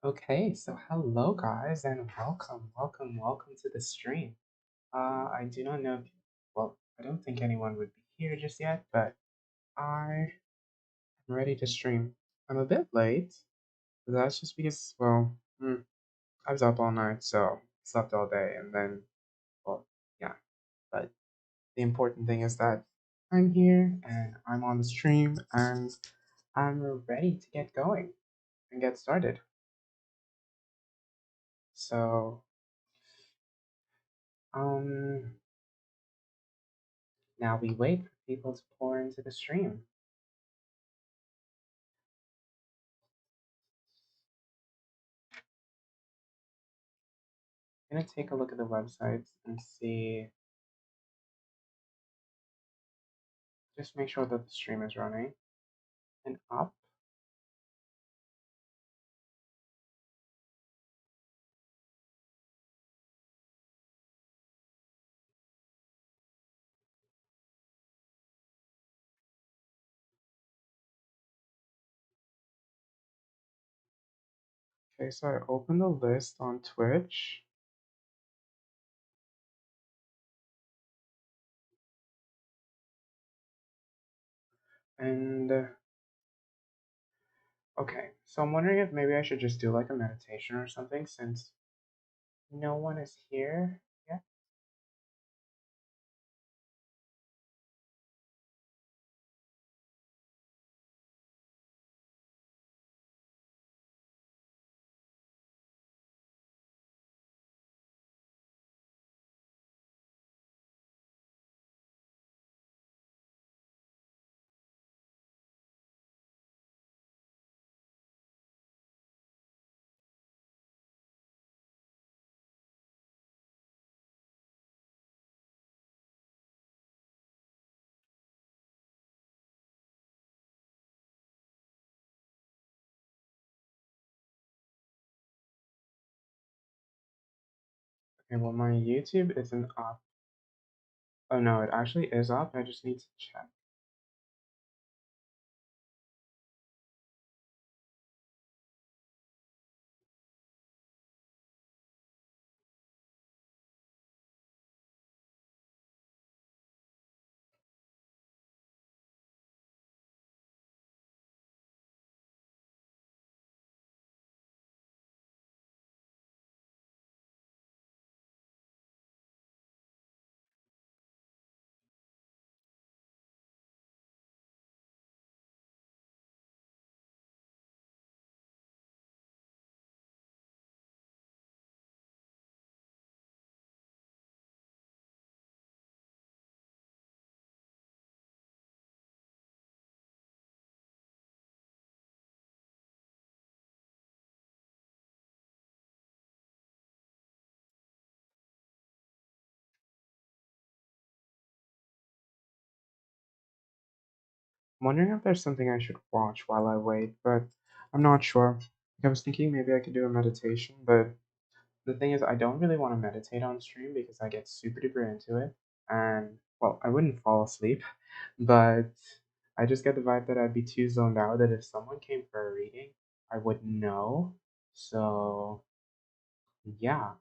Okay, so hello guys and welcome to the stream. I do not know if, well, I don't think anyone would be here just yet, but I am ready to stream. I'm a bit late, but that's just because, I was up all night, so slept all day, and then, well, yeah. But the important thing is that I'm here and I'm on the stream and I'm ready to get going and get started. So, um, now we wait for people to pour into the stream. I'm gonna take a look at the websites and see, just make sure that the stream is running and up. Okay, so I opened the list on Twitch. And okay, so I'm wondering if maybe I should just do like a meditation or something since no one is here yet. Okay, well, my YouTube isn't up. Oh no, it actually is up. I just need to check. I'm wondering if there's something I should watch while I wait, but I'm not sure. I was thinking maybe I could do a meditation, but the thing is, I don't really want to meditate on stream because I get super duper into it. And, well, I wouldn't fall asleep, but I just get the vibe that I'd be too zoned out that if someone came for a reading, I would know. So, yeah.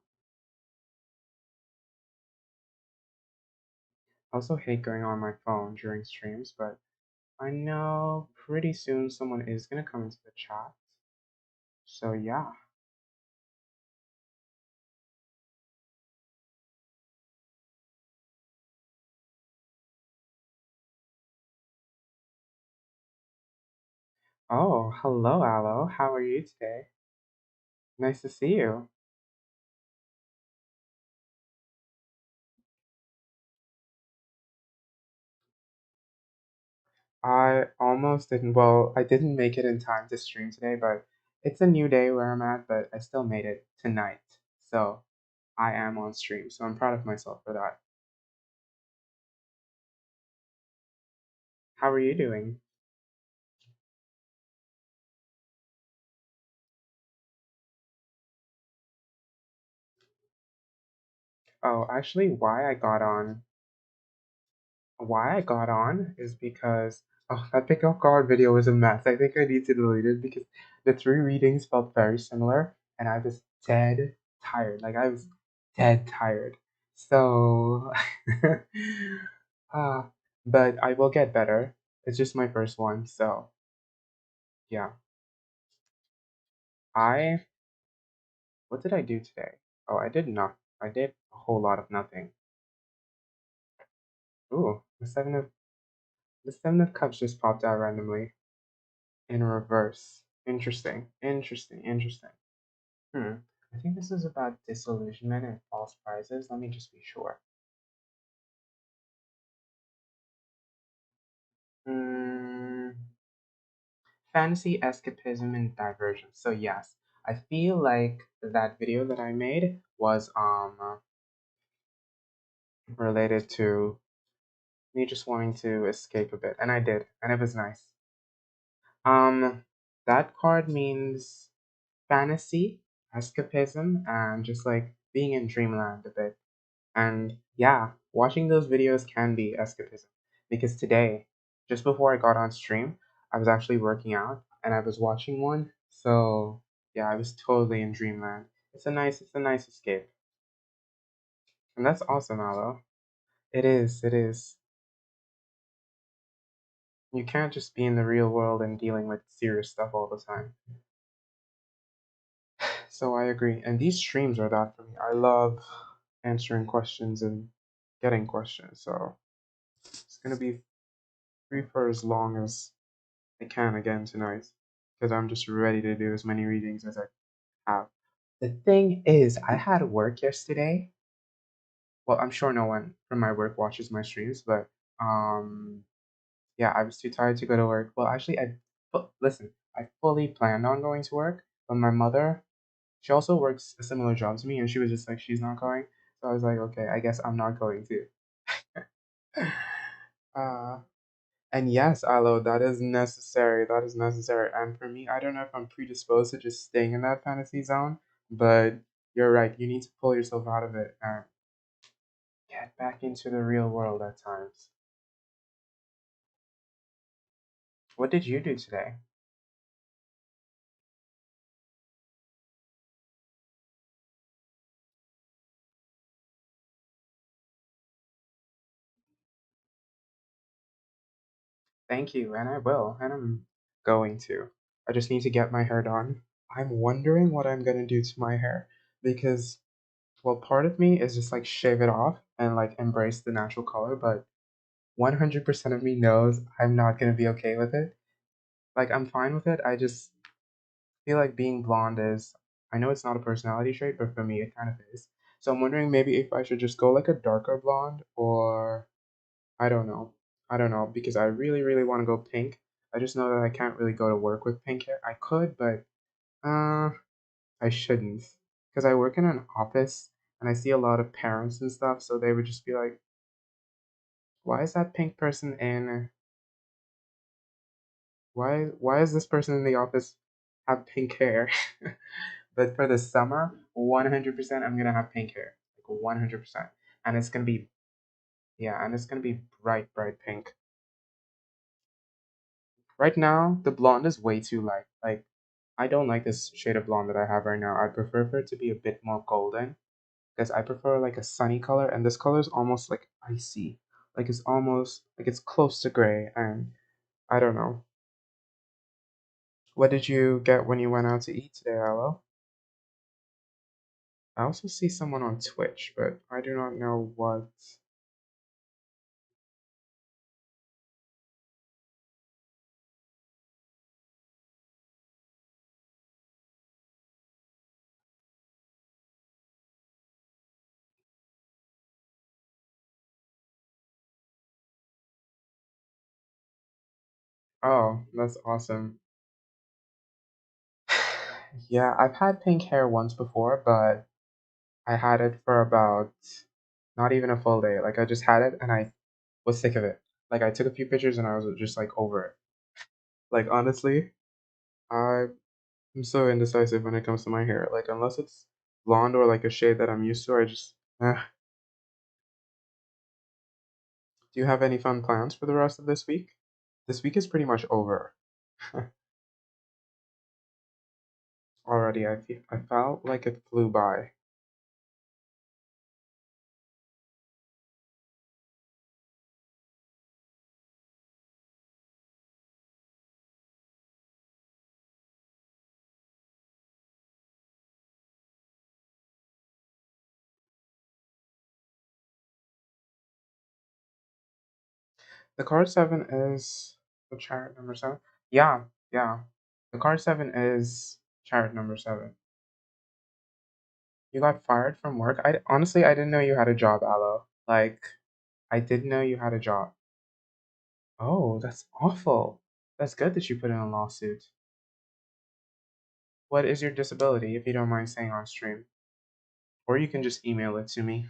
I also hate going on my phone during streams, but I know pretty soon someone is going to come into the chat. So, yeah. Oh, hello, Aloe. How are you today? Nice to see you. I almost didn't. Well, I didn't make it in time to stream today, but it's a new day where I'm at, but I still made it tonight. So I am on stream, so I'm proud of myself for that. How are you doing? Oh, actually, why I got on is because Oh, that pickup card video was a mess. I think I need to delete it because the three readings felt very similar and I was dead tired. Like I was dead tired. So uh, but I will get better. It's just my first one, so yeah. I what did I do today? Oh, I did not. I did a whole lot of nothing. Ooh, the seven of cups just popped out randomly in reverse. Interesting. Interesting. Interesting. Hmm. I think this is about disillusionment and false prizes. Let me just be sure. Hmm. Fantasy, escapism, and diversion. So yes, I feel like that video that I made was related to me just wanting to escape a bit, and I did, and it was nice. That card means fantasy, escapism, and just like being in dreamland a bit. And yeah, watching those videos can be escapism. Because today, just before I got on stream, I was actually working out and I was watching one. So yeah, I was totally in dreamland. It's a nice escape. And that's awesome, Aloe. It is. You can't just be in the real world and dealing with serious stuff all the time. So I agree. And these streams are that for me. I love answering questions and getting questions. So it's gonna be free for as long as I can again tonight because I'm just ready to do as many readings as I have. The thing is, I had work yesterday. Well, I'm sure no one from my work watches my streams, but um, yeah, I was too tired to go to work. Well, actually, listen. I fully planned on going to work, but my mother, she also works a similar job to me, and she was just like, she's not going. So I was like, okay, I guess I'm not going to. uh, And yes, Alo, that is necessary. That is necessary. And for me, I don't know if I'm predisposed to just staying in that fantasy zone, but you're right. You need to pull yourself out of it and get back into the real world at times. What did you do today? Thank you, and I will, and I'm going to. I just need to get my hair done. I'm wondering what I'm gonna do to my hair because, well, part of me is just like shave it off and like embrace the natural color, but 100% of me knows I'm not gonna be okay with it. Like, I'm fine with it. I just feel like being blonde is, I know it's not a personality trait, but for me, it kind of is. So I'm wondering maybe if I should just go like a darker blonde or I don't know. I don't know because I really, really want to go pink. I just know that I can't really go to work with pink hair. I could, but uh, I shouldn't because I work in an office and I see a lot of parents and stuff. So they would just be like, "Why is that pink person in? Why is this person in the office have pink hair?" But for the summer, 100% I'm gonna have pink hair. Like 100%. And it's gonna be, yeah, and it's gonna be bright, bright pink. Right now, the blonde is way too light. Like, I don't like this shade of blonde that I have right now. I prefer for it to be a bit more golden because I prefer like a sunny color, and this color is almost like icy. Like, it's almost like it's close to gray, and I don't know. What did you get when you went out to eat today, Aloe? I also see someone on Twitch, but I do not know what. Oh, that's awesome. Yeah, I've had pink hair once before, but I had it for about not even a full day. Like I just had it and I was sick of it. Like I took a few pictures and I was just like over it. Like honestly, I'm so indecisive when it comes to my hair. Like unless it's blonde or like a shade that I'm used to, I just Do you have any fun plans for the rest of this week? This week is pretty much over already. I felt like it flew by. The card seven is the chariot number seven. Yeah, yeah. The card seven is chariot number seven. You got fired from work? I honestly I didn't know you had a job, Aloe. Like I didn't know you had a job. Oh, that's awful. That's good that you put in a lawsuit. What is your disability, if you don't mind saying on stream? Or you can just email it to me.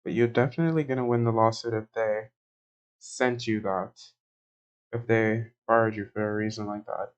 But you're definitely gonna win the lawsuit if they sent you that. If they fired you for a reason like that.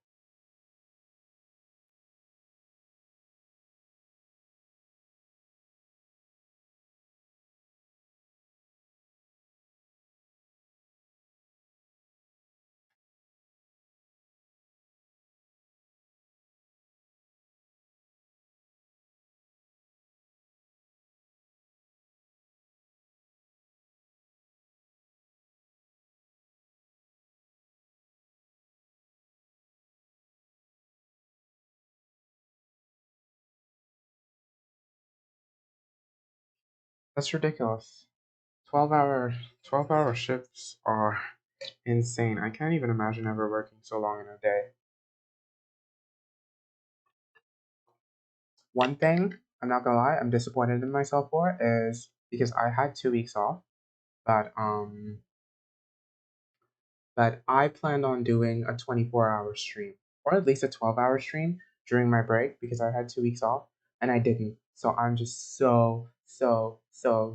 That's ridiculous. 12 hour shifts are insane. I can't even imagine ever working so long in a day. One thing, I'm not gonna lie, I'm disappointed in myself for is because I had 2 weeks off, but I planned on doing a 24-hour stream or at least a 12-hour stream during my break because I had 2 weeks off and I didn't. So I'm just so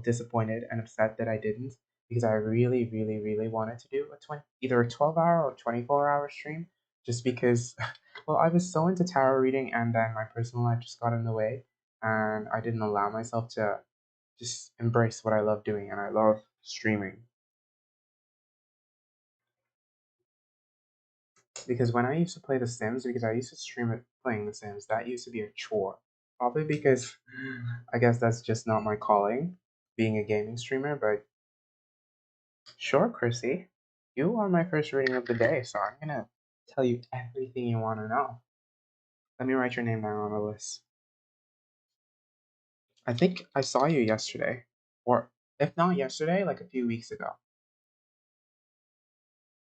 disappointed and upset that I didn't because I really wanted to do a 20, either a 12-hour or 24-hour stream just because well, I was so into tarot reading and then my personal life just got in the way and I didn't allow myself to just embrace what I love doing and I love streaming. Because when I used to play The Sims, because I used to stream it playing The Sims, that used to be a chore. Probably because I guess that's just not my calling, being a gaming streamer. But sure, Chrissy, you are my first reading of the day, so I'm gonna tell you everything you want to know. Let me write your name down on the list. I think I saw you yesterday, or if not yesterday, like a few weeks ago.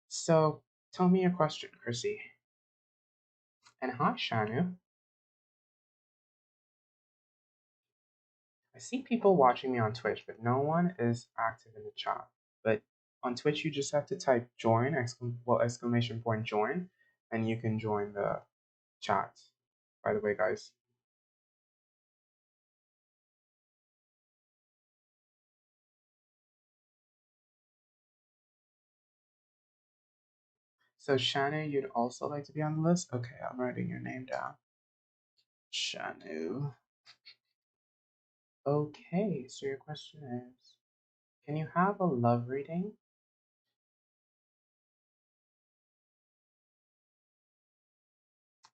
So tell me your question, Chrissy. And hi, Shanu. I see people watching me on Twitch, but no one is active in the chat. But on Twitch, you just have to type join, exclamation point join, and you can join the chat. By the way, guys. So Shanu, you'd also like to be on the list? Okay, I'm writing your name down. Shanu. Okay, so your question is, can you have a love reading?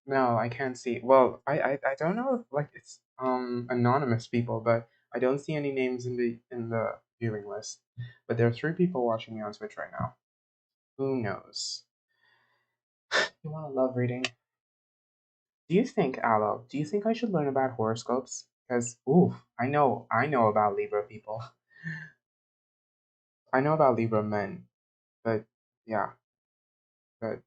No, I can't see. Well, I don't know if like it's anonymous people, but I don't see any names in the viewing list. But there are 3 people watching me on Twitch right now. Who knows? You want a love reading? Do you think, Aloe? Do you think I should learn about horoscopes? Because ooh, I know about Libra people. I know about Libra men, but yeah, but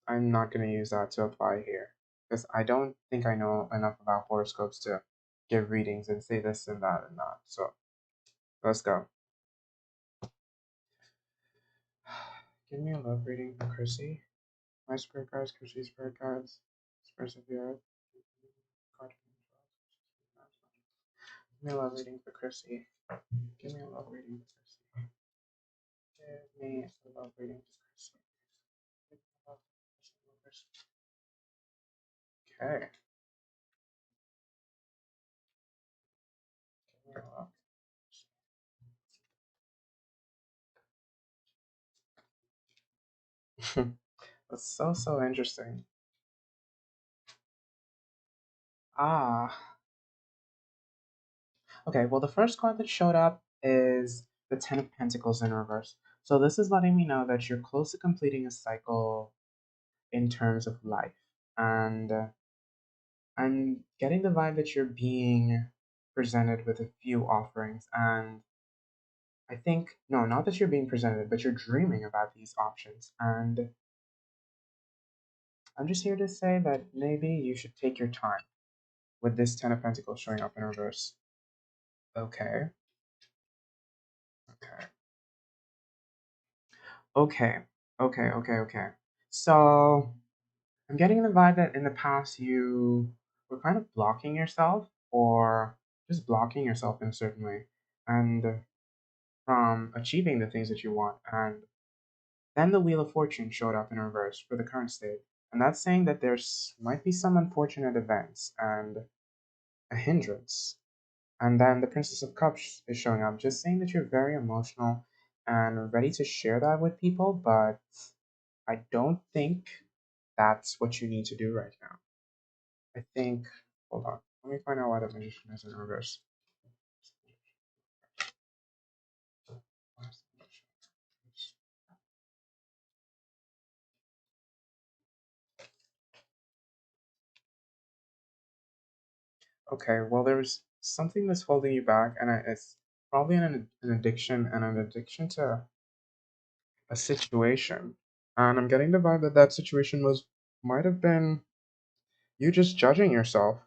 I'm not gonna use that to apply here because I don't think I know enough about horoscopes to give readings and say this and that and that. So let's go. Give me a love reading for Chrissy. My spirit guides, Chrissy's spirit guides, spirits of the earth. Give me a love reading for Chrissy. Give me a love reading for Chrissy. Give me a love reading for Chrissy. Give me a love reading for Chrissy. Okay. Give me a love. That's so, so interesting. Ah, okay. Well, the first card that showed up is the Ten of Pentacles in reverse. So this is letting me know that you're close to completing a cycle in terms of life. And I'm getting the vibe that you're being presented with a few offerings. And I think, no, not that you're being presented, but you're dreaming about these options. And I'm just here to say that maybe you should take your time with this Ten of Pentacles showing up in reverse. Okay, okay, okay, okay. So I'm getting the vibe that in the past you were kind of blocking yourself or just blocking yourself in a certain way and from achieving the things that you want. And then the Wheel of Fortune showed up in reverse for the current state. And that's saying that there's might be some unfortunate events and a hindrance. And then the Princess of Cups is showing up, just saying that you're very emotional and ready to share that with people, but I don't think that's what you need to do right now. I think, hold on, let me find out why the Magician is in reverse. Okay, well, there's something that's holding you back, and it's probably an addiction and an addiction to a situation. And I'm getting the vibe that that situation was might have been you just judging yourself.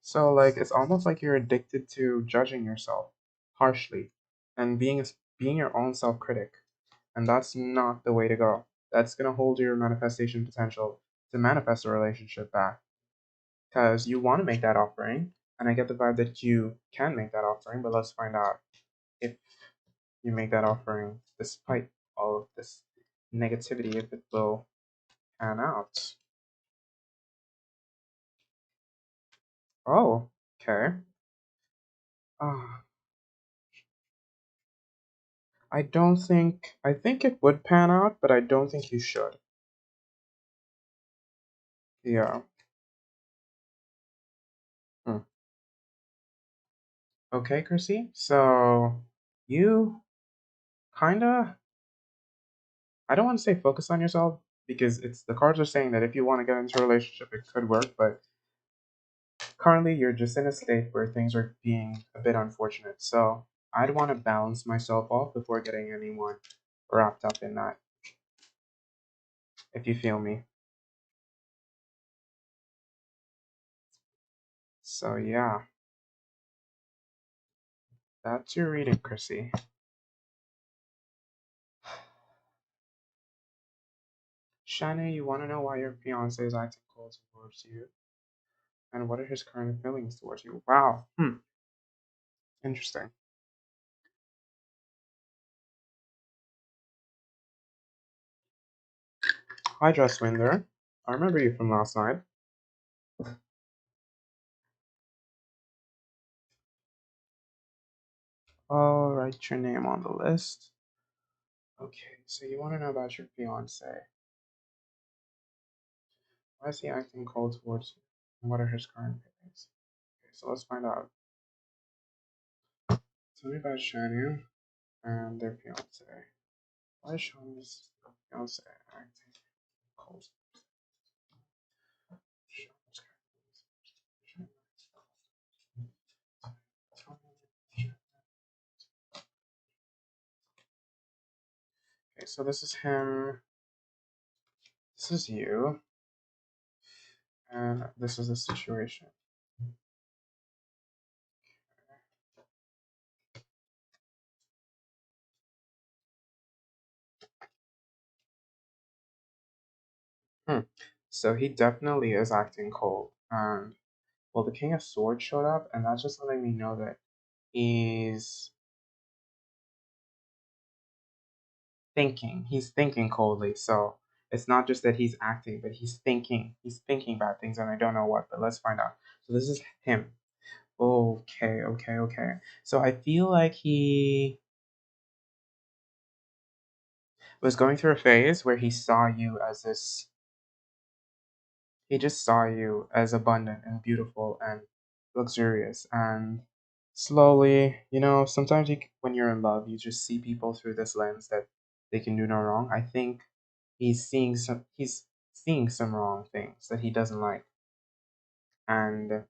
So like it's almost like you're addicted to judging yourself harshly and being your own self-critic. And that's not the way to go. That's going to hold your manifestation potential to manifest a relationship back because you want to make that offering and I get the vibe that you can make that offering, but let's find out if you make that offering despite all of this negativity if it will pan out. Oh, okay. Uh, I think it would pan out, but I don't think you should. Yeah. Hmm. Okay, Chrissy. So you kind of, I don't want to say focus on yourself because it's the cards are saying that if you want to get into a relationship, it could work, but currently you're just in a state where things are being a bit unfortunate. So I'd want to balance myself off before getting anyone wrapped up in that, if you feel me. So yeah, that's your reading, Chrissy. Shani, you want to know why your fiance is acting cold towards you? And what are his current feelings towards you? Wow. Hmm. Interesting. Hi, Dresswinder. I remember you from last night. I'll write your name on the list. Okay, so you want to know about your fiance. Why is he acting cold towards you? And what are his current feelings? Okay, so let's find out. Tell me about Shania and their fiance. Why is Shania's fiance acting cold? Okay, so this is him. This is you. And this is the situation. Hmm. So he definitely is acting cold. And well, the King of Swords showed up, and that's just letting me know that he's thinking. He's thinking coldly. So it's not just that he's acting, but he's thinking. He's thinking about things, and I don't know what. But let's find out. So this is him. Okay. So I feel like was going through a phase where he saw you as this he just saw you as abundant and beautiful and luxurious. And slowly, sometimes when you're in love, you just see people through this lens that they can do no wrong. I think he's seeing some wrong things that he doesn't like, and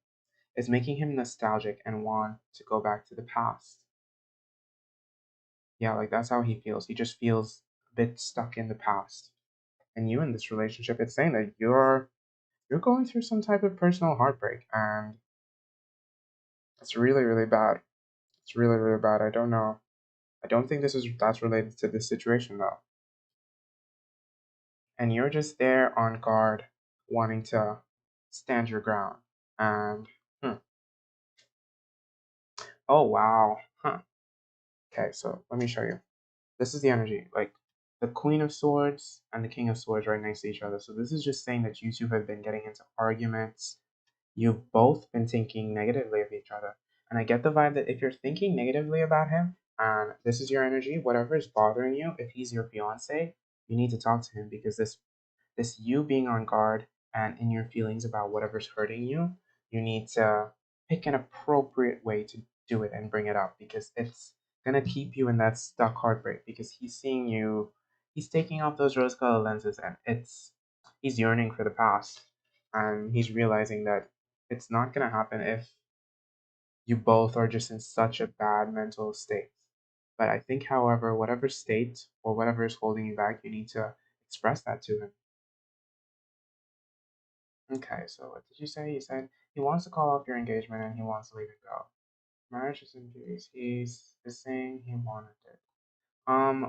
it's making him nostalgic and want to go back to the past. Yeah, like that's how he feels. He just feels a bit stuck in the past. And you in this relationship, it's saying that you're going through some type of personal heartbreak, and it's really, really bad. It's really, really bad. I don't know. I don't think that's related to this situation though. And you're just there on guard, wanting to stand your ground. And hmm, oh wow, huh. Okay, so let me show you. This is the energy, like the Queen of Swords and the King of Swords right next to each other. So this is just saying that you two have been getting into arguments. You've both been thinking negatively of each other. And I get the vibe that if you're thinking negatively about him and this is your energy, whatever is bothering you, if he's your fiance, you need to talk to him, because this you being on guard and in your feelings about whatever's hurting you, you need to pick an appropriate way to do it and bring it up, because it's gonna keep you in that stuck heartbreak, because he's taking off those rose colored lenses, and he's yearning for the past, and he's realizing that it's not gonna happen if you both are just in such a bad mental state. But I think, however, whatever state or whatever is holding you back, you need to express that to him. Okay, so what did you say? You said he wants to call off your engagement and he wants to leave it go. Marriage is in peace. He's saying he wanted it.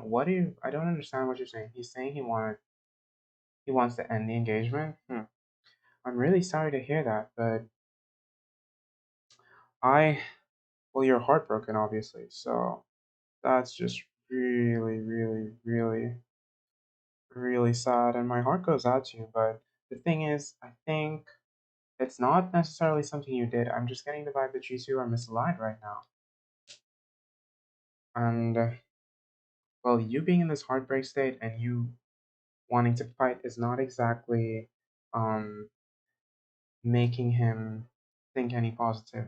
What do you? I don't understand what you're saying. He's saying he wants to end the engagement. I'm really sorry to hear that, but I well, you're heartbroken, obviously. So that's just really, really, really, really sad, and my heart goes out to you. But the thing is, I think it's not necessarily something you did. I'm just getting the vibe that you two are misaligned right now. And well, you being in this heartbreak state and you wanting to fight is not exactly um, making him think any positive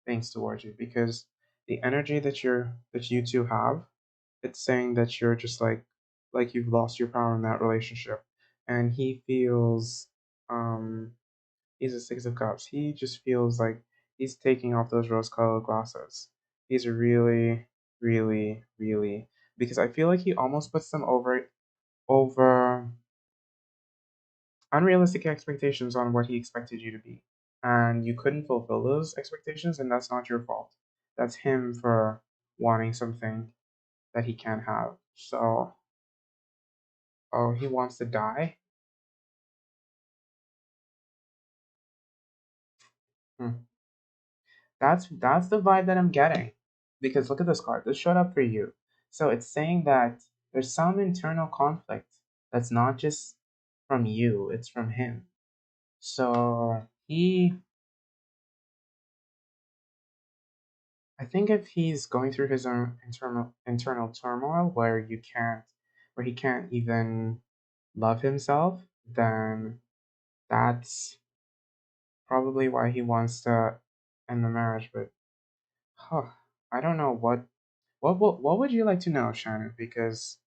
things towards you, because the energy that you two have, it's saying that you're just like you've lost your power in that relationship, and he feels um he's a Six of Cups. He just feels like he's taking off those rose-colored glasses. He's really, really, really, because I feel like he almost puts them over unrealistic expectations on what he expected you to be, and you couldn't fulfill those expectations, and that's not your fault. That's him for wanting something that he can't have. So, oh, he wants to die. Hmm. That's the vibe that I'm getting. Because look at this card. This showed up for you. So it's saying that there's some internal conflict that's not just from you, it's from him. So I think if he's going through his own internal turmoil where he can't even love himself, then that's probably why he wants to end the marriage. But huh, I don't know what would you like to know, Shannon? Because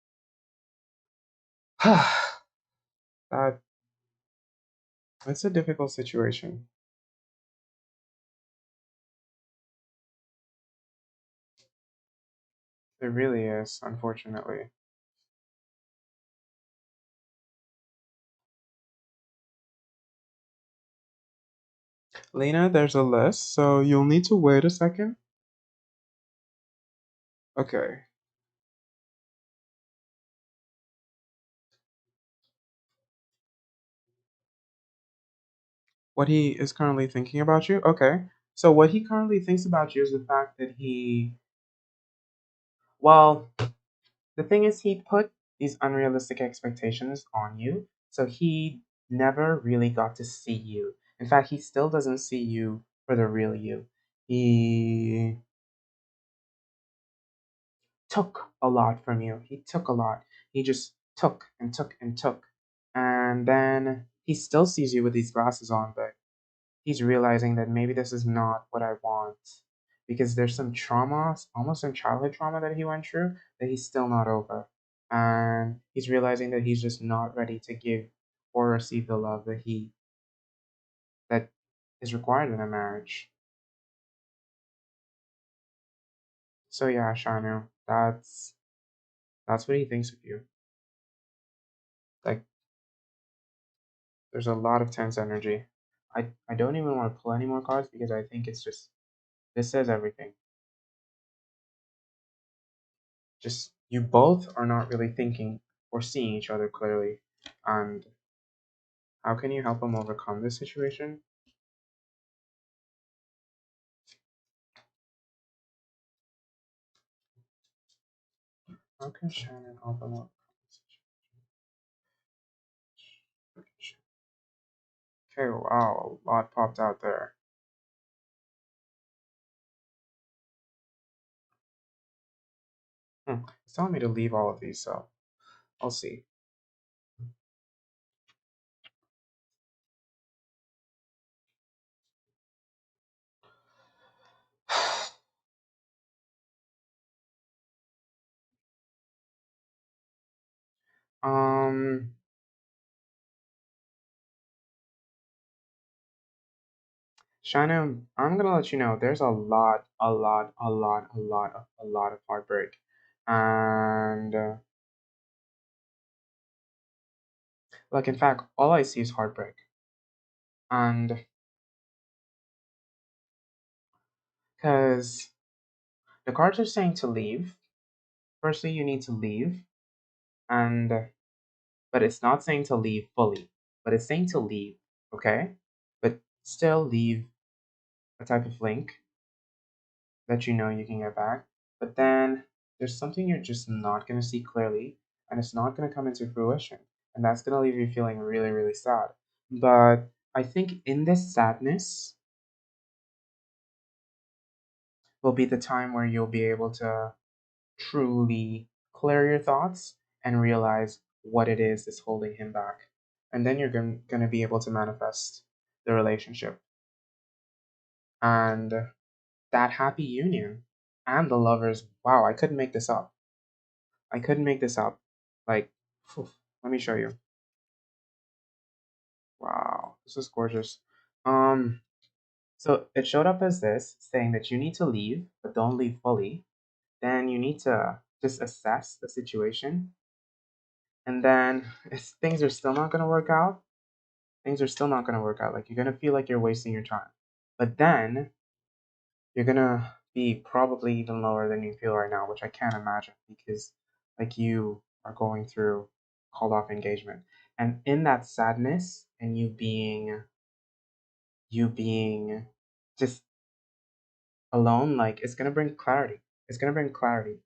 that it's a difficult situation. It really is, unfortunately. Lena, there's a list, so you'll need to wait a second. Okay. What he is currently thinking about you? Okay. So what he currently thinks about you is the fact that well, the thing is he put these unrealistic expectations on you, so he never really got to see you. In fact, he still doesn't see you for the real you. He took a lot from you. He took a lot. He just took and took and took. And then he still sees you with these glasses on, but he's realizing that maybe this is not what I want because there's some trauma, almost some childhood trauma that he went through that he's still not over. And he's realizing that he's just not ready to give or receive the love that is required in a marriage. So yeah, Shanu, that's what he thinks of you. Like there's a lot of tense energy. I don't even want to pull any more cards because I think it's just this says everything. Just you both are not really thinking or seeing each other clearly. And how can you help him overcome this situation? How can Shannon help him overcome this situation? Okay, wow, a lot popped out there. It's telling me to leave all of these, so I'll see. um, Shannon, I'm gonna let you know there's a lot of heartbreak. And, like, in fact, all I see is heartbreak. And, because the cards are saying to leave, firstly, you need to leave. And, but it's not saying to leave fully, but it's saying to leave, okay? But still leave a type of link that you know you can get back. But then there's something you're just not going to see clearly, and it's not going to come into fruition. And that's going to leave you feeling really, really sad. But I think in this sadness will be the time where you'll be able to truly clear your thoughts and realize what it is that's holding him back. And then you're going to be able to manifest the relationship and that happy union and the lovers. Wow, I couldn't make this up. I couldn't make this up. Like, phew, let me show you. Wow, this is gorgeous. Um, so it showed up as this, saying that you need to leave, but don't leave fully. Then you need to just assess the situation. And then if things are still not going to work out, things are still not going to work out. Like, you're going to feel like you're wasting your time. But then you're going to be probably even lower than you feel right now, which I can't imagine because, like, you are going through called off engagement. And in that sadness and you being just alone, like, it's going to bring clarity. It's going to bring clarity.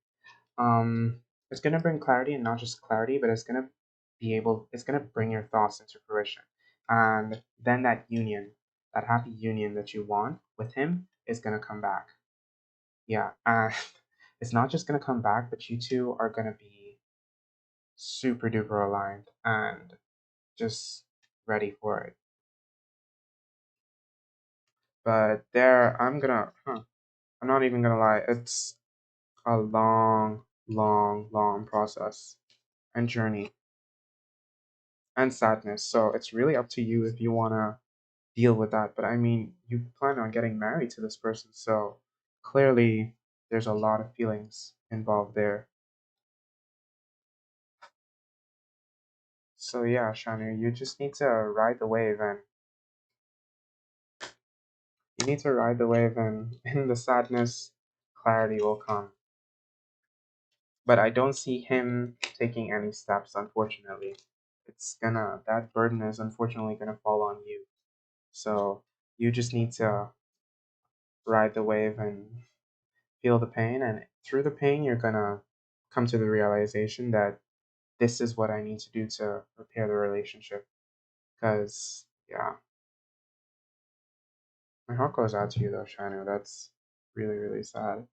Um, it's going to bring clarity, and not just clarity, but it's going to bring your thoughts into fruition. And then that union, that happy union that you want with him is going to come back. Yeah. And it's not just going to come back, but you two are going to be super duper aligned and just ready for it. But there, I'm not even gonna lie, it's a long, long, long process and journey and sadness. So it's really up to you if you wanna deal with that. But I mean, you plan on getting married to this person, so clearly there's a lot of feelings involved there. So yeah, Shanu, you just need to ride the wave, and you need to ride the wave, and in the sadness, clarity will come. But I don't see him taking any steps, unfortunately. That burden is unfortunately gonna fall on you. So you just need to ride the wave and feel the pain, and through the pain, you're gonna come to the realization that this is what I need to do to repair the relationship. Because, yeah, my heart goes out to you though, Shanu. That's really, really sad.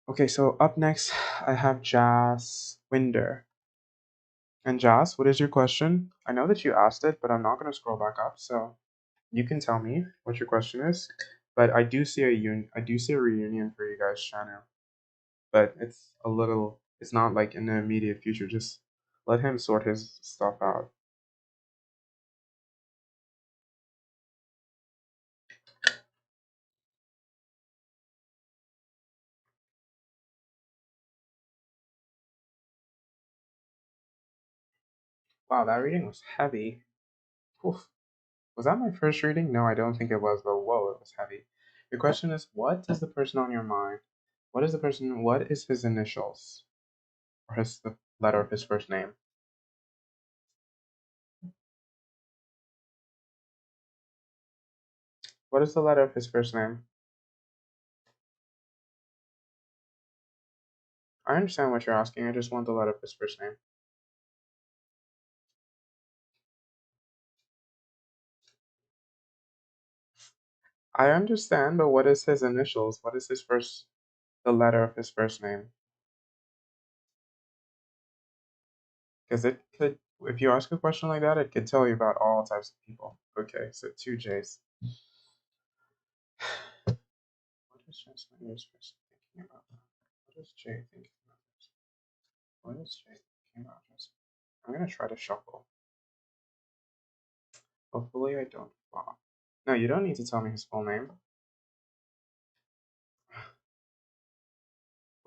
Okay, so up next, I have Jas Winder. And Jas, what is your question? I know that you asked it, but I'm not going to scroll back up, so you can tell me what your question is. But I do see a reunion for you guys, channel. But it's not like in the immediate future. Just let him sort his stuff out. Wow, that reading was heavy. Oof. Was that my first reading? No, I don't think it was, but whoa, it was heavy. Your question is, what is the person on your mind? What is his initials? Or the letter of his first name? What is the letter of his first name? I understand what you're asking, I just want the letter of his first name. I understand, but what is his initials? What is the letter of his first name? Because it could, if you ask a question like that, it could tell you about all types of people. Okay, so two J's. What is Translander's person thinking about that? What is Jay thinking about this? What is Jay thinking about this? I'm gonna try to shuffle. Hopefully I don't flop. No, you don't need to tell me his full name.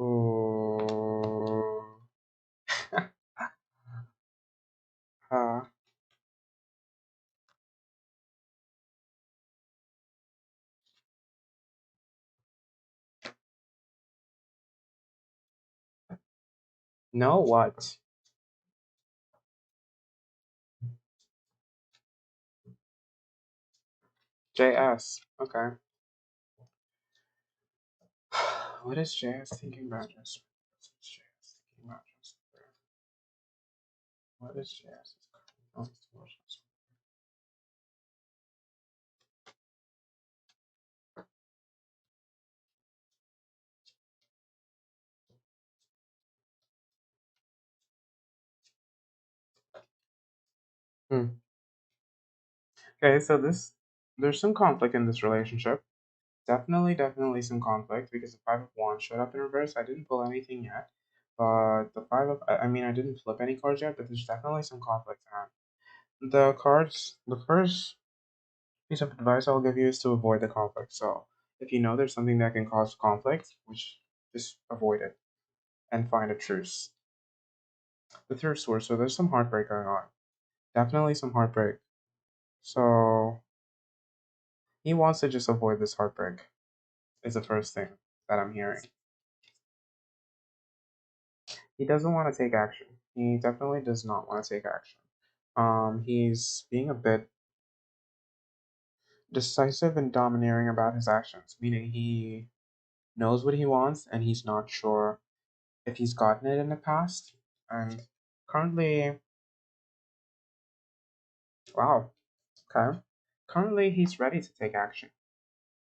Ooh. uh, no what? JS. Okay. What is JS thinking about just? What is JS thinking about just? What is JS? Hmm. Okay, so there's some conflict in this relationship. Definitely some conflict because the five of wands showed up in reverse. I didn't pull anything yet, but I mean, I didn't flip any cards yet, but there's definitely some conflict in the cards. The first piece of advice I'll give you is to avoid the conflict. So if you know there's something that can cause conflict, which just avoid it and find a truce. The third source, so there's some heartbreak going on. Definitely some heartbreak. So he wants to just avoid this heartbreak. Is the first thing that I'm hearing. He doesn't want to take action. He definitely does not want to take action. He's being a bit decisive and domineering about his actions, meaning he knows what he wants and he's not sure if he's gotten it in the past. And currently, wow, okay. Currently, he's ready to take action.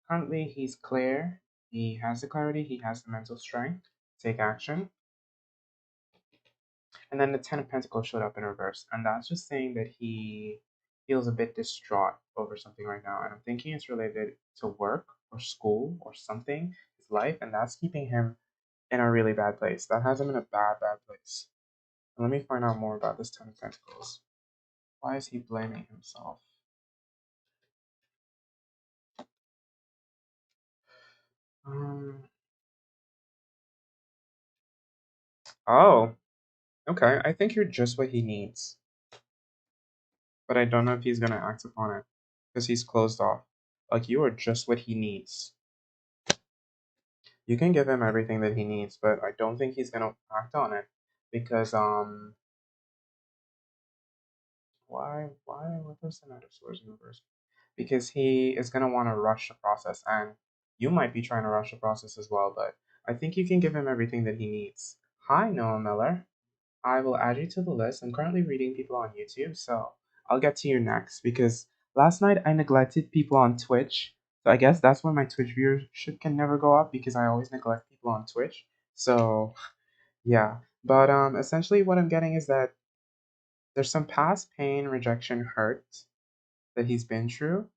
Currently, he's clear. He has the clarity. He has the mental strength to take action. And then the Ten of Pentacles showed up in reverse. And that's just saying that he feels a bit distraught over something right now. And I'm thinking it's related to work or school or something, his life. And that's keeping him in a really bad place. That has him in a bad place. And let me find out more about this Ten of Pentacles. Why is he blaming himself? Um, oh, okay. I think you're just what he needs. But I don't know if he's going to act upon it. Because he's closed off. Like, you are just what he needs. You can give him everything that he needs, but I don't think he's gonna act on it because what was the Knight of Swords in reverse? Because he is gonna want to rush the process, and you might be trying to rush the process as well. But I think you can give him everything that he needs. Hi, Noah Miller. I will add you to the list. I'm currently reading people on YouTube, so I'll get to you next because last night I neglected people on Twitch. So I guess that's why my Twitch viewership can never go up because I always neglect people on Twitch. So yeah. But essentially what I'm getting is that There's some past pain, rejection, hurt that he's been through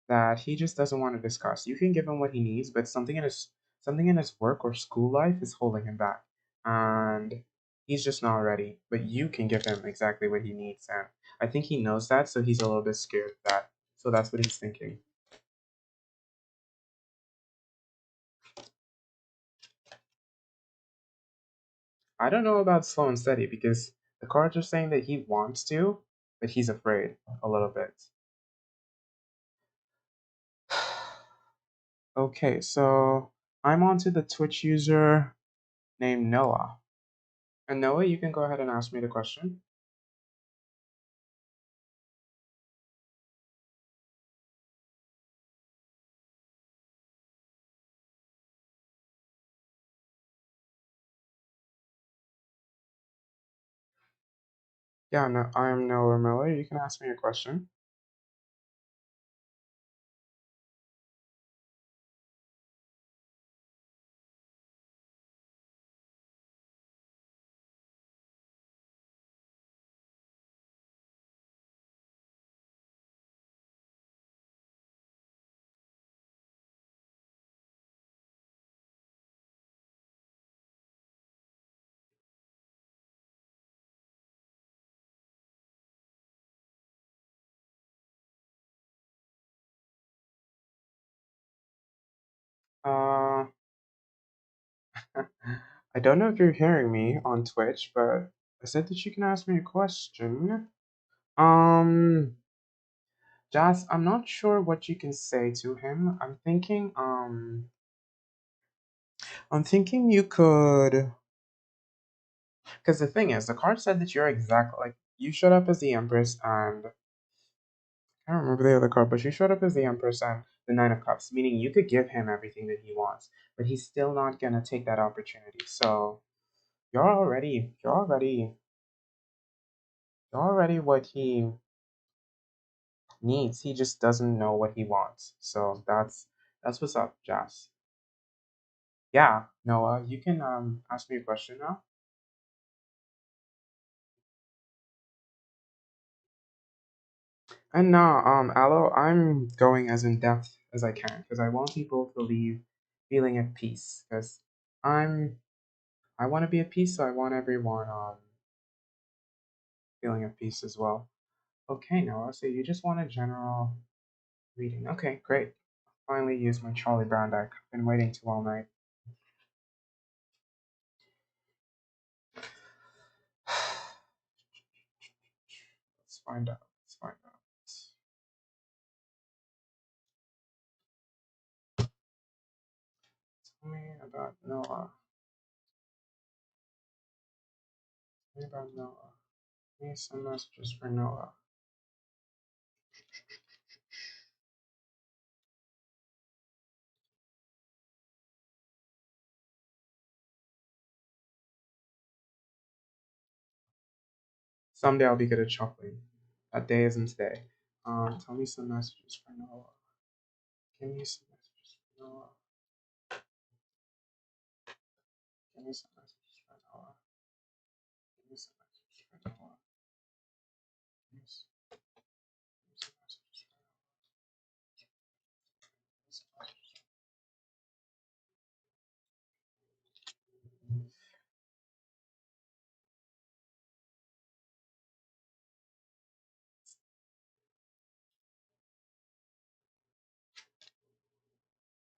that he just doesn't want to discuss. You can give him what he needs, but something in his work or school life is holding him back. And he's just not ready. But you can give him exactly what he needs, and I think he knows that, so he's a little bit scared of that. So that's what he's thinking. I don't know about slow and steady because the cards are saying that he wants to, but he's afraid a little bit. Okay, so I'm onto the Twitch user named Noah. And Noah, you can go ahead and ask me the question. Yeah, no, I'm Noah Miller. You can ask me a question. Uh, I don't know if you're hearing me on Twitch, but I said that you can ask me a question. Um, Jazz, I'm not sure what you can say to him. I'm thinking you could, because the thing is, the card said that you're exactly like you showed up as the Empress, and I don't remember the other card, but you showed up as the Empress and the Nine of Cups, meaning you could give him everything that he wants, but he's still not gonna take that opportunity. So you're already what he needs. He just doesn't know what he wants. So that's what's up, Jazz. Yeah, Noah, you can ask me a question now. And now, Aloe, I'm going as in depth as I can because I want people to leave feeling at peace. Because I'm, I want to be at peace, so I want everyone feeling at peace as well. Okay, Noah, so you just want a general reading. Okay, great. Finally used my Charlie Brown deck. Been waiting too all night. Let's find out. Let's find out. Tell me about Noah. Tell me about Noah. Give me some messages for Noah. Someday I'll be good at shuffling. That day isn't today. Tell me some messages for Noah. Give me some messages for Noah. Give me some messages for Noah. Give me some messages for Noah. Give me some, give me some messages for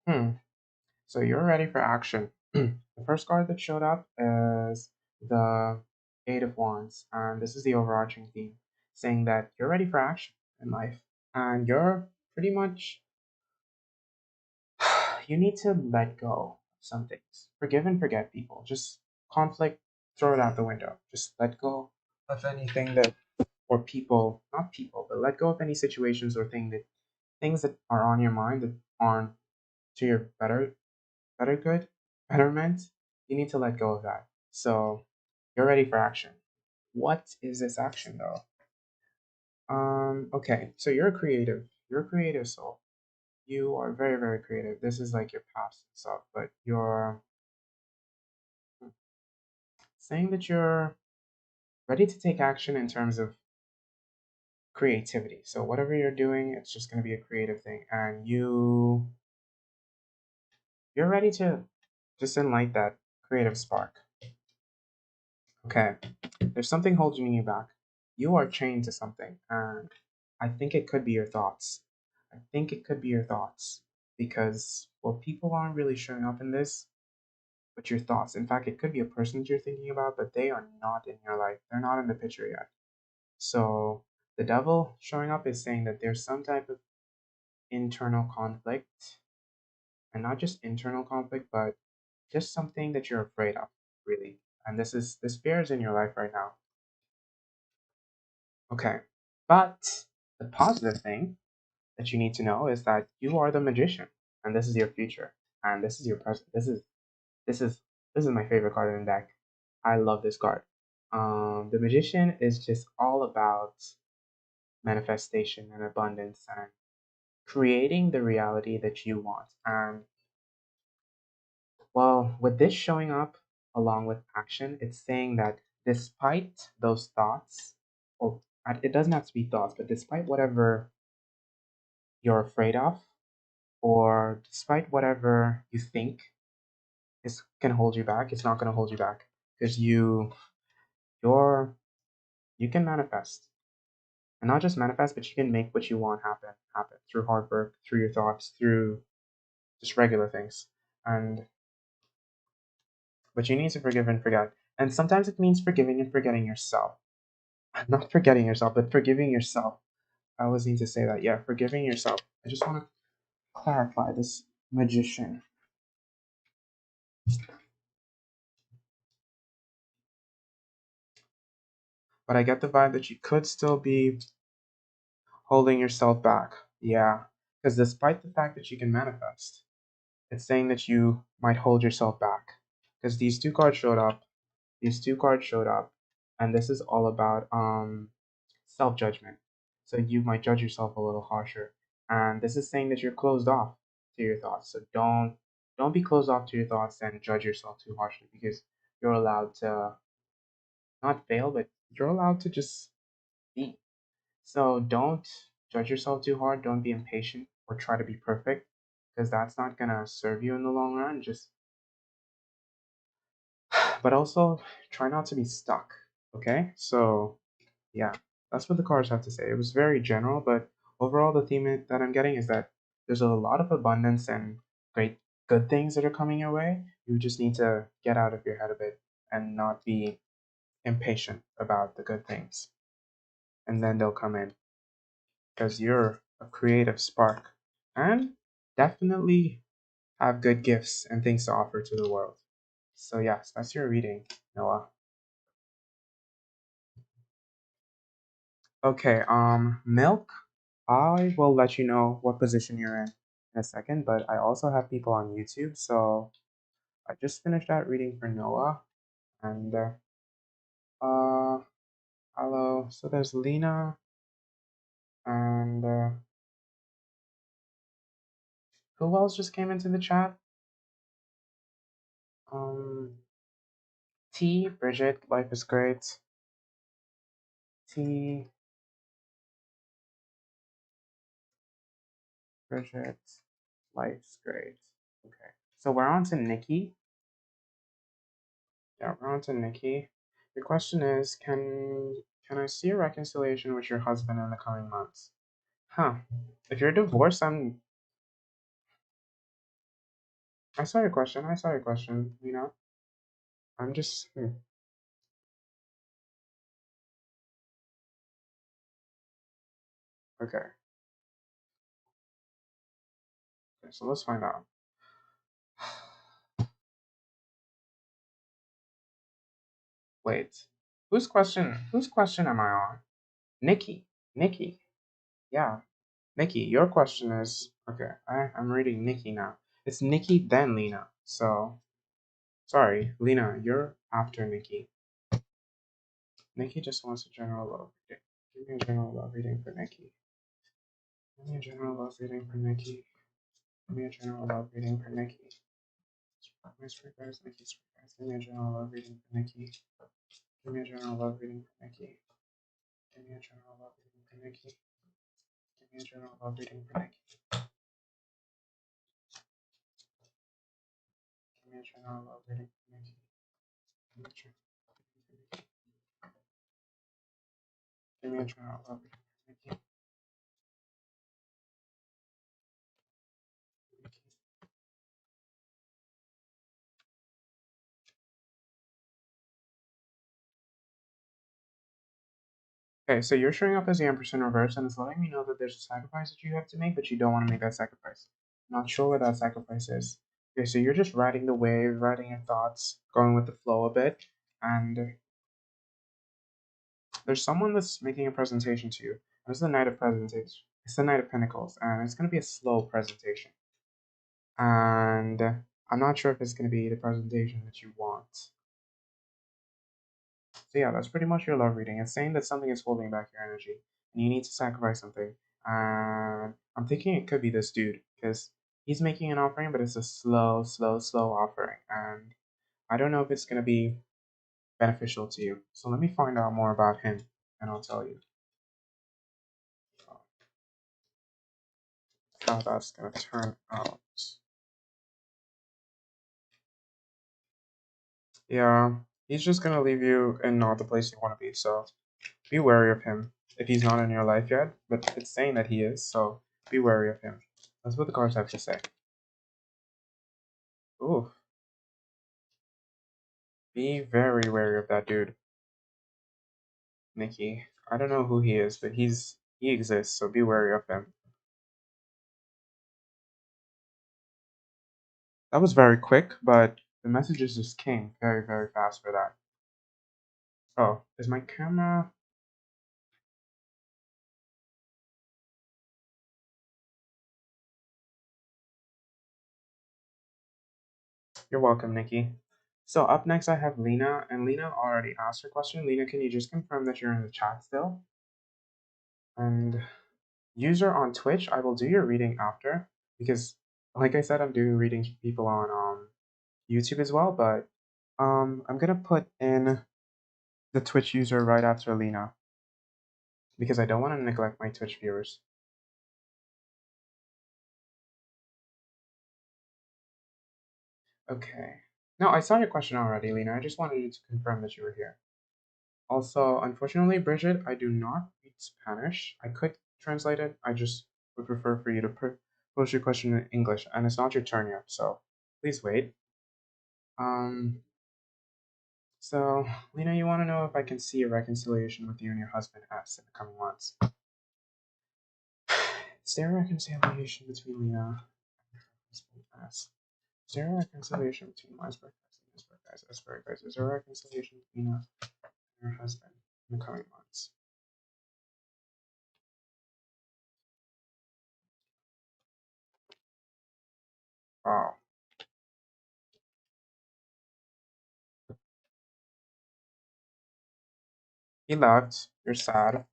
Noah. Hmm. So you're ready for action. The first card that showed up is the Eight of Wands, and this is the overarching theme, saying that you're ready for action in life, and you're pretty much you need to let go of some things. Forgive and forget people. Just conflict, throw it out the window. Just let go of anything that or people, not people, but let go of any situations or things that are on your mind that aren't to your better good, betterment. You need to let go of that. So you're ready for action. What is this action though? Okay, so you're a creative. You're a creative soul. You are very, very creative. This is like your past and stuff, but you're saying that you're ready to take action in terms of creativity. So whatever you're doing, it's just going to be a creative thing, and you're ready to just enlight that creative spark. Okay, there's something holding you back. You are chained to something, and I think it could be your thoughts. I think it could be your thoughts because, well, people aren't really showing up in this, but your thoughts. In fact, it could be a person that you're thinking about, but they are not in your life. They're not in the picture yet. So the devil showing up is saying that there's some type of internal conflict, and not just internal conflict, but just something that you're afraid of, really. And this fear is in your life right now. Okay. But the positive thing that you need to know is that you are the magician, and this is your future, and this is your present. This is this is my favorite card in the deck. I love this card. The magician is just all about manifestation and abundance and creating the reality that you want. And well, with this showing up along with action, it's saying that despite those thoughts, or it doesn't have to be thoughts, but despite whatever you're afraid of, or despite whatever you think is can hold you back, it's not going to hold you back because you're you can manifest, and not just manifest, but you can make what you want happen through hard work, through your thoughts, through just regular things. And but you need to forgive and forget, and sometimes it means forgiving and forgetting yourself. Not forgetting yourself, but forgiving yourself. I always need to say that. Yeah, forgiving yourself. I just want to clarify this magician. But I get the vibe that you could still be holding yourself back. Yeah. Because despite the fact that you can manifest, it's saying that you might hold yourself back. Because these two cards showed up. These two cards showed up. And this is all about self judgment. So you might judge yourself a little harsher. And this is saying that you're closed off to your thoughts. So don't be closed off to your thoughts and judge yourself too harshly because you're allowed to not fail, but you're allowed to just be. So don't judge yourself too hard. Don't be impatient or try to be perfect because that's not gonna serve you in the long run. Just but also try not to be stuck. Okay? So yeah, that's what the cards have to say. It was very general, but overall the theme that I'm getting is that there's a lot of abundance and great good things that are coming your way. You just need to get out of your head a bit and not be impatient about the good things. And then they'll come in because you're a creative spark and definitely have good gifts and things to offer to the world. So yes, that's your reading, Noah. Okay, Milk, I will let you know what position you're in a second, but I also have people on YouTube, so I just finished that reading for Noah, and uh, hello. So there's Lena, and who else just came into the chat? Um, T, Bridget, life is great. T, Bridget, life's great. Okay, so we're on to Nikki. Yeah, we're on to Nikki. Your question is, can I see a reconciliation with your husband in the coming months? Huh. If you're divorced, I saw your question. I saw your question. I'm just okay. Okay, so let's find out. Wait. Whose question am I on? Nikki. Nikki. Yeah. Nikki, your question is okay, I'm reading Nikki now. It's Nikki then Lena. So sorry, Lena, you're after Nikki. Nikki just wants a general love reading. Give me a general love reading for Nikki. Give me a general love reading for Nikki. Give me a general love reading for Nikki. My sweet guys, Nikki, sweet guys. Give me a general love reading for Nikki. Give me a general love reading for Nikki. Give me a general love reading for Nikki. Give me a general love reading for Nikki. Give me a general love reading for Nikki. Give me a general Give me a general love reading for Nikki. Okay, so you're showing up as the Empress in reverse, and it's letting me know that there's a sacrifice that you have to make, but you don't want to make that sacrifice. Not sure what that sacrifice is. Okay, so you're just riding the wave, riding your thoughts, going with the flow a bit, and there's someone that's making a presentation to you. This is the Knight of Presentation. It's the Knight of Pentacles, and it's going to be a slow presentation. And I'm not sure if it's going to be the presentation that you want. So yeah, that's pretty much your love reading. It's saying that something is holding back your energy, and you need to sacrifice something. And I'm thinking it could be this dude, because he's making an offering, but it's a slow, slow, slow offering. And I don't know if it's going to be beneficial to you. So let me find out more about him, and I'll tell you how that's going to turn out. Yeah, he's just going to leave you in not the place you want to be, so be wary of him if he's not in your life yet, but it's saying that he is, so be wary of him. That's what the cards have to say. Ooh, be very wary of that dude, Nikki. I don't know who he is, but he exists, so be wary of him. That was very quick, but the messages just came very, very fast for that. Oh, is my camera? You're welcome, Nikki. So up next I have Lena, and Lena already asked her question. Lena, can you just confirm that you're in the chat still? And user on Twitch, I will do your reading after, because like I said, I'm doing readings for people on YouTube as well, but I'm gonna put in the Twitch user right after Lena, because I don't want to neglect my Twitch viewers. Okay. No, I saw your question already, Lena. I just wanted you to confirm that you were here. Also, unfortunately, Bridget, I do not read Spanish. I could translate it. I just would prefer for you to pose your question in English, and it's not your turn yet, so please wait. So, Lena, you want to know if I can see a reconciliation with you and your husband S in the coming months. Is there a reconciliation between Lena and her husband S? Is there a reconciliation between Iceberg guys and Iceberg guys? Is there a reconciliation between Lena and her husband in the coming months? Oh. He left. You're sad.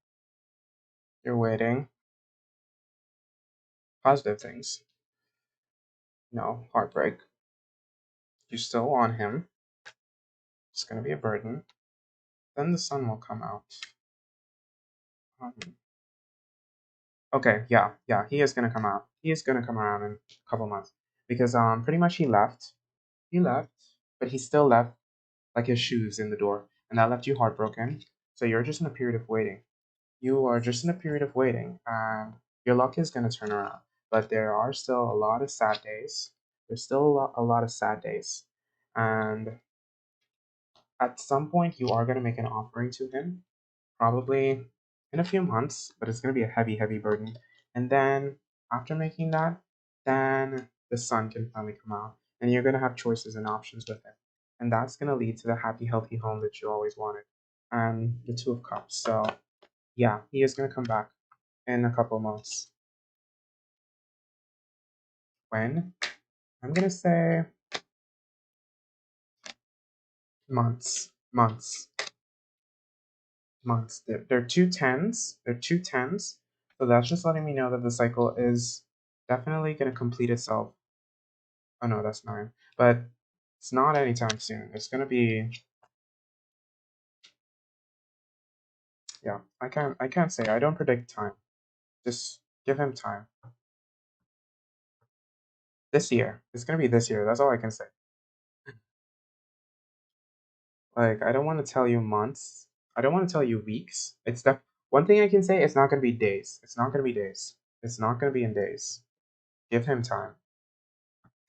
You're waiting. Positive things. No, heartbreak. You still want him. It's gonna be a burden. Then the sun will come out. Um, okay, yeah, he is gonna come out. He is gonna come around in a couple months because pretty much he left. He left, but he still left like his shoes in the door, and that left you heartbroken. So you're just in a period of waiting. You are just in a period of waiting, and your luck is gonna turn around. But there are still a lot of sad days. There's still a lot of sad days, and at some point you are gonna make an offering to him, probably in a few months, but it's going to be a heavy, heavy burden. And then after making that, then the sun can finally come out, and you're going to have choices and options with it. And that's going to lead to the happy, healthy home that you always wanted. And the Two of Cups. So, yeah, he is going to come back in a couple of months. When? I'm going to say months. Months. Months. They're two tens. They're two tens. So that's just letting me know that the cycle is definitely going to complete itself. Oh no, that's 9. But it's not anytime soon. It's going to be Yeah, I can't say. I don't predict time. Just give him time. This year. It's gonna be this year. That's all I can say. Like, I don't want to tell you months. I don't want to tell you weeks. It's the one thing I can say. It's not gonna be days. It's not gonna be days. It's not gonna be in days. Give him time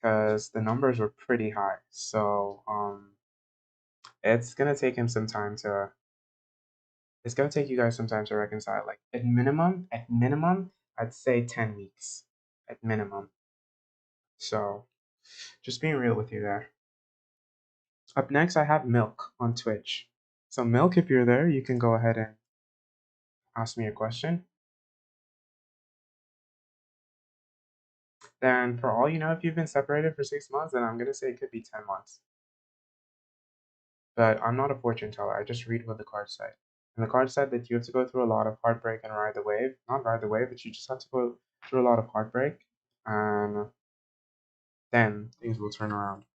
because the numbers were pretty high. So it's gonna take him some time to. It's gonna take you guys some time to reconcile. Like at minimum, I'd say 10 weeks at minimum. So just being real with you there. Up next, I have Milk on Twitch. So Milk, if you're there, you can go ahead and ask me a question. Then, for all you know, if you've been separated for 6 months, then I'm gonna say it could be 10 months. But I'm not a fortune teller. I just read what the cards say. And the card said that you have to go through a lot of heartbreak and ride the wave. Not ride the wave, but you just have to go through a lot of heartbreak, and then things will turn around.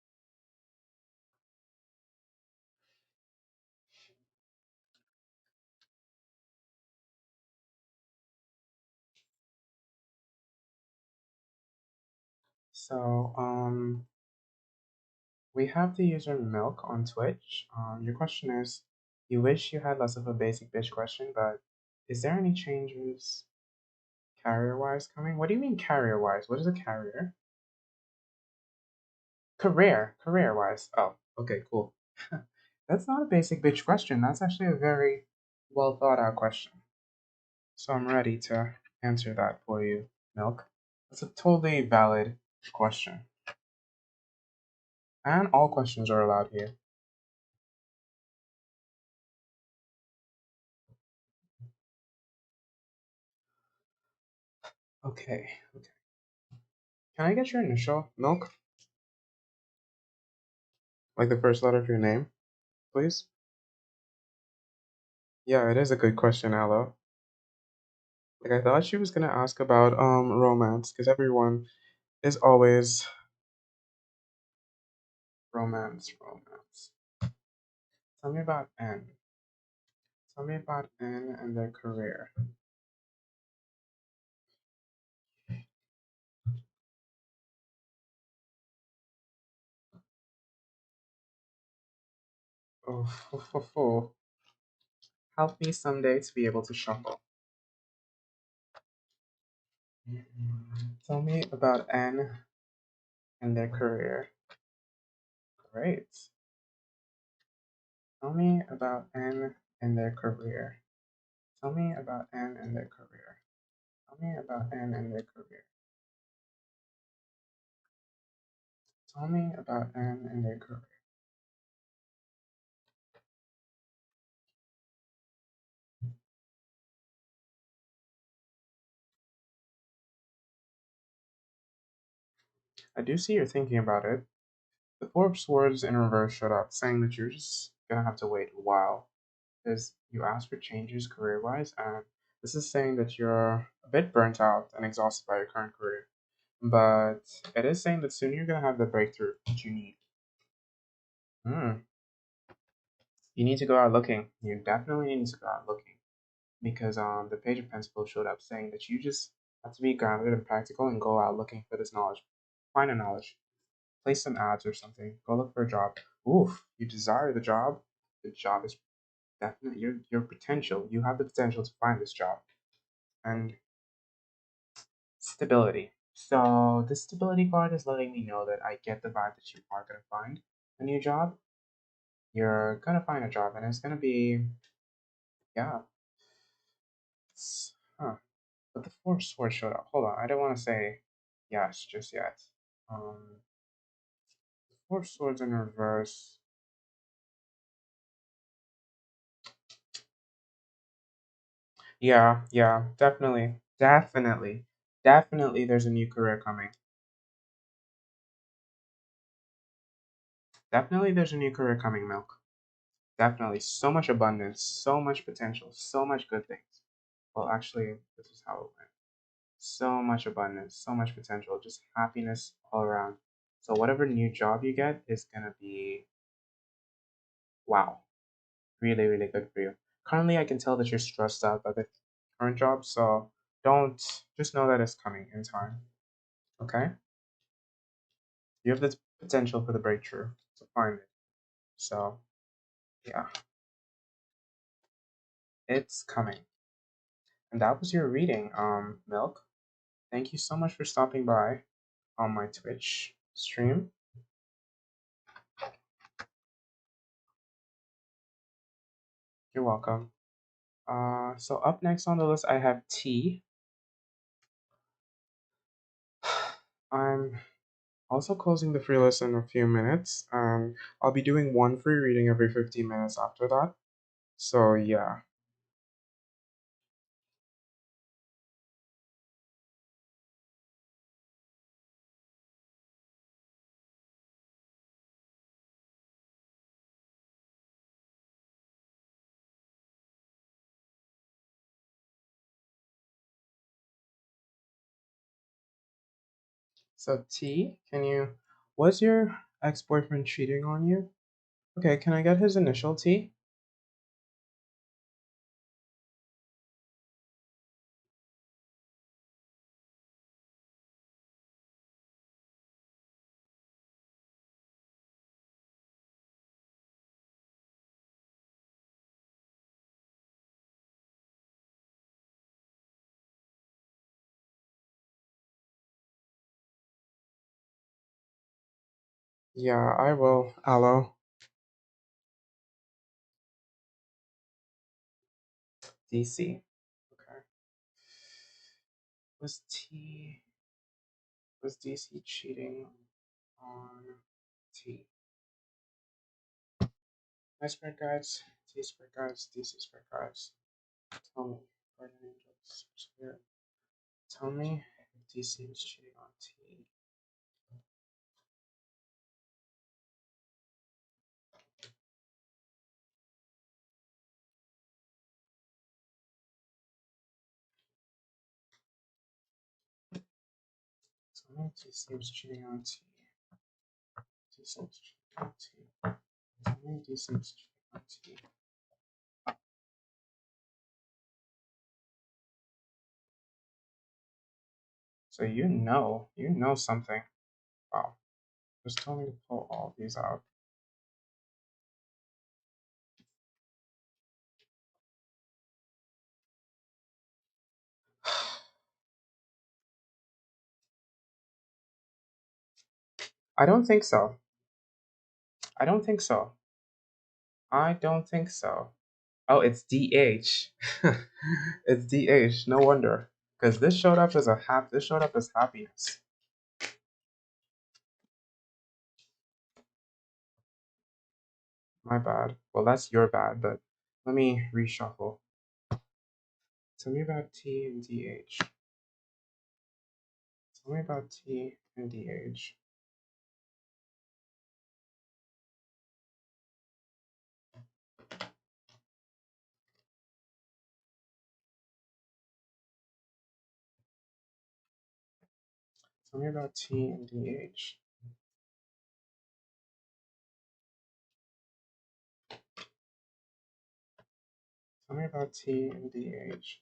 So, we have the user Milk on Twitch. Your question is, you wish you had less of a basic bitch question, but is there any changes carrier-wise coming? What do you mean carrier-wise? What is a carrier? Career-wise. Oh, okay, cool. That's not a basic bitch question. That's actually a very well thought out question. So I'm ready to answer that for you, Milk. That's a totally valid question. And all questions are allowed here. Okay, okay. Can I get your initial, Milk? Like the first letter of your name, please? Yeah, it is a good question, Aloe. Like I thought she was gonna ask about romance, because everyone is always romance, romance. Tell me about N. Tell me about N and their career. Oh, help me someday to be able to shuffle. Tell me about N and their career. Great. Tell me about N and their career. Tell me about N and their career. Tell me about N and their career. Tell me about N and their career. I do see you're thinking about it. The Four of Swords in reverse showed up, saying that you're just gonna have to wait a while. Because you asked for changes career wise, and this is saying that you're a bit burnt out and exhausted by your current career. But it is saying that soon you're gonna have the breakthrough that you need. Hmm. You need to go out looking. You definitely need to go out looking. Because the Page of Pentacles showed up saying that you just have to be grounded and practical and go out looking for this knowledge. Find a knowledge. Place some ads or something. Go look for a job. Oof, you desire the job. The job is definitely your potential. You have the potential to find this job. And stability. So the stability card is letting me know that I get the vibe that you are gonna find a new job. You're gonna find a job, and it's gonna be, yeah. Huh. But the Four of Swords showed up. Hold on, I don't want to say yes just yet. Um, Four of Swords in reverse. Yeah, yeah, definitely. There's a new career coming. Definitely, there's a new career coming, Milk. Definitely, so much abundance, so much potential, so much good things. Well, actually, this is how it went. So much abundance, so much potential, just happiness all around. So whatever new job you get is gonna be wow, really, really good for you. Currently, I can tell that you're stressed out by the current job, so don't just know that it's coming in time. Okay? You have the potential for the breakthrough, so find it. So, yeah, it's coming. And that was your reading, Milk. Thank you so much for stopping by on my Twitch stream. You're welcome. So up next on the list, I have T. I'm also closing the free list in a few minutes, and I'll be doing one free reading every 15 minutes after that. So yeah. So T, was your ex-boyfriend cheating on you? Okay, can I get his initial T? Yeah, I will. Aloe. DC. Okay. Was T was DC cheating on T? My spirit guides, T spirit guides, DC spirit guides. Tell me, guardian angels, spirit. Tell me if DC was cheating on T. Tell me if DC was cheating on T. DC was cheating on T. Tell me if DC was cheating on T. So you know something. Wow. Just tell me to pull all these out. I don't think so. I don't think so. I don't think so. Oh, it's DH. It's DH. No wonder, because this showed up as this showed up as happiness. My bad. Well, that's your bad, but let me reshuffle. Tell me about T and DH. Tell me about T and DH. Tell me about T and DH. Tell me about T and DH.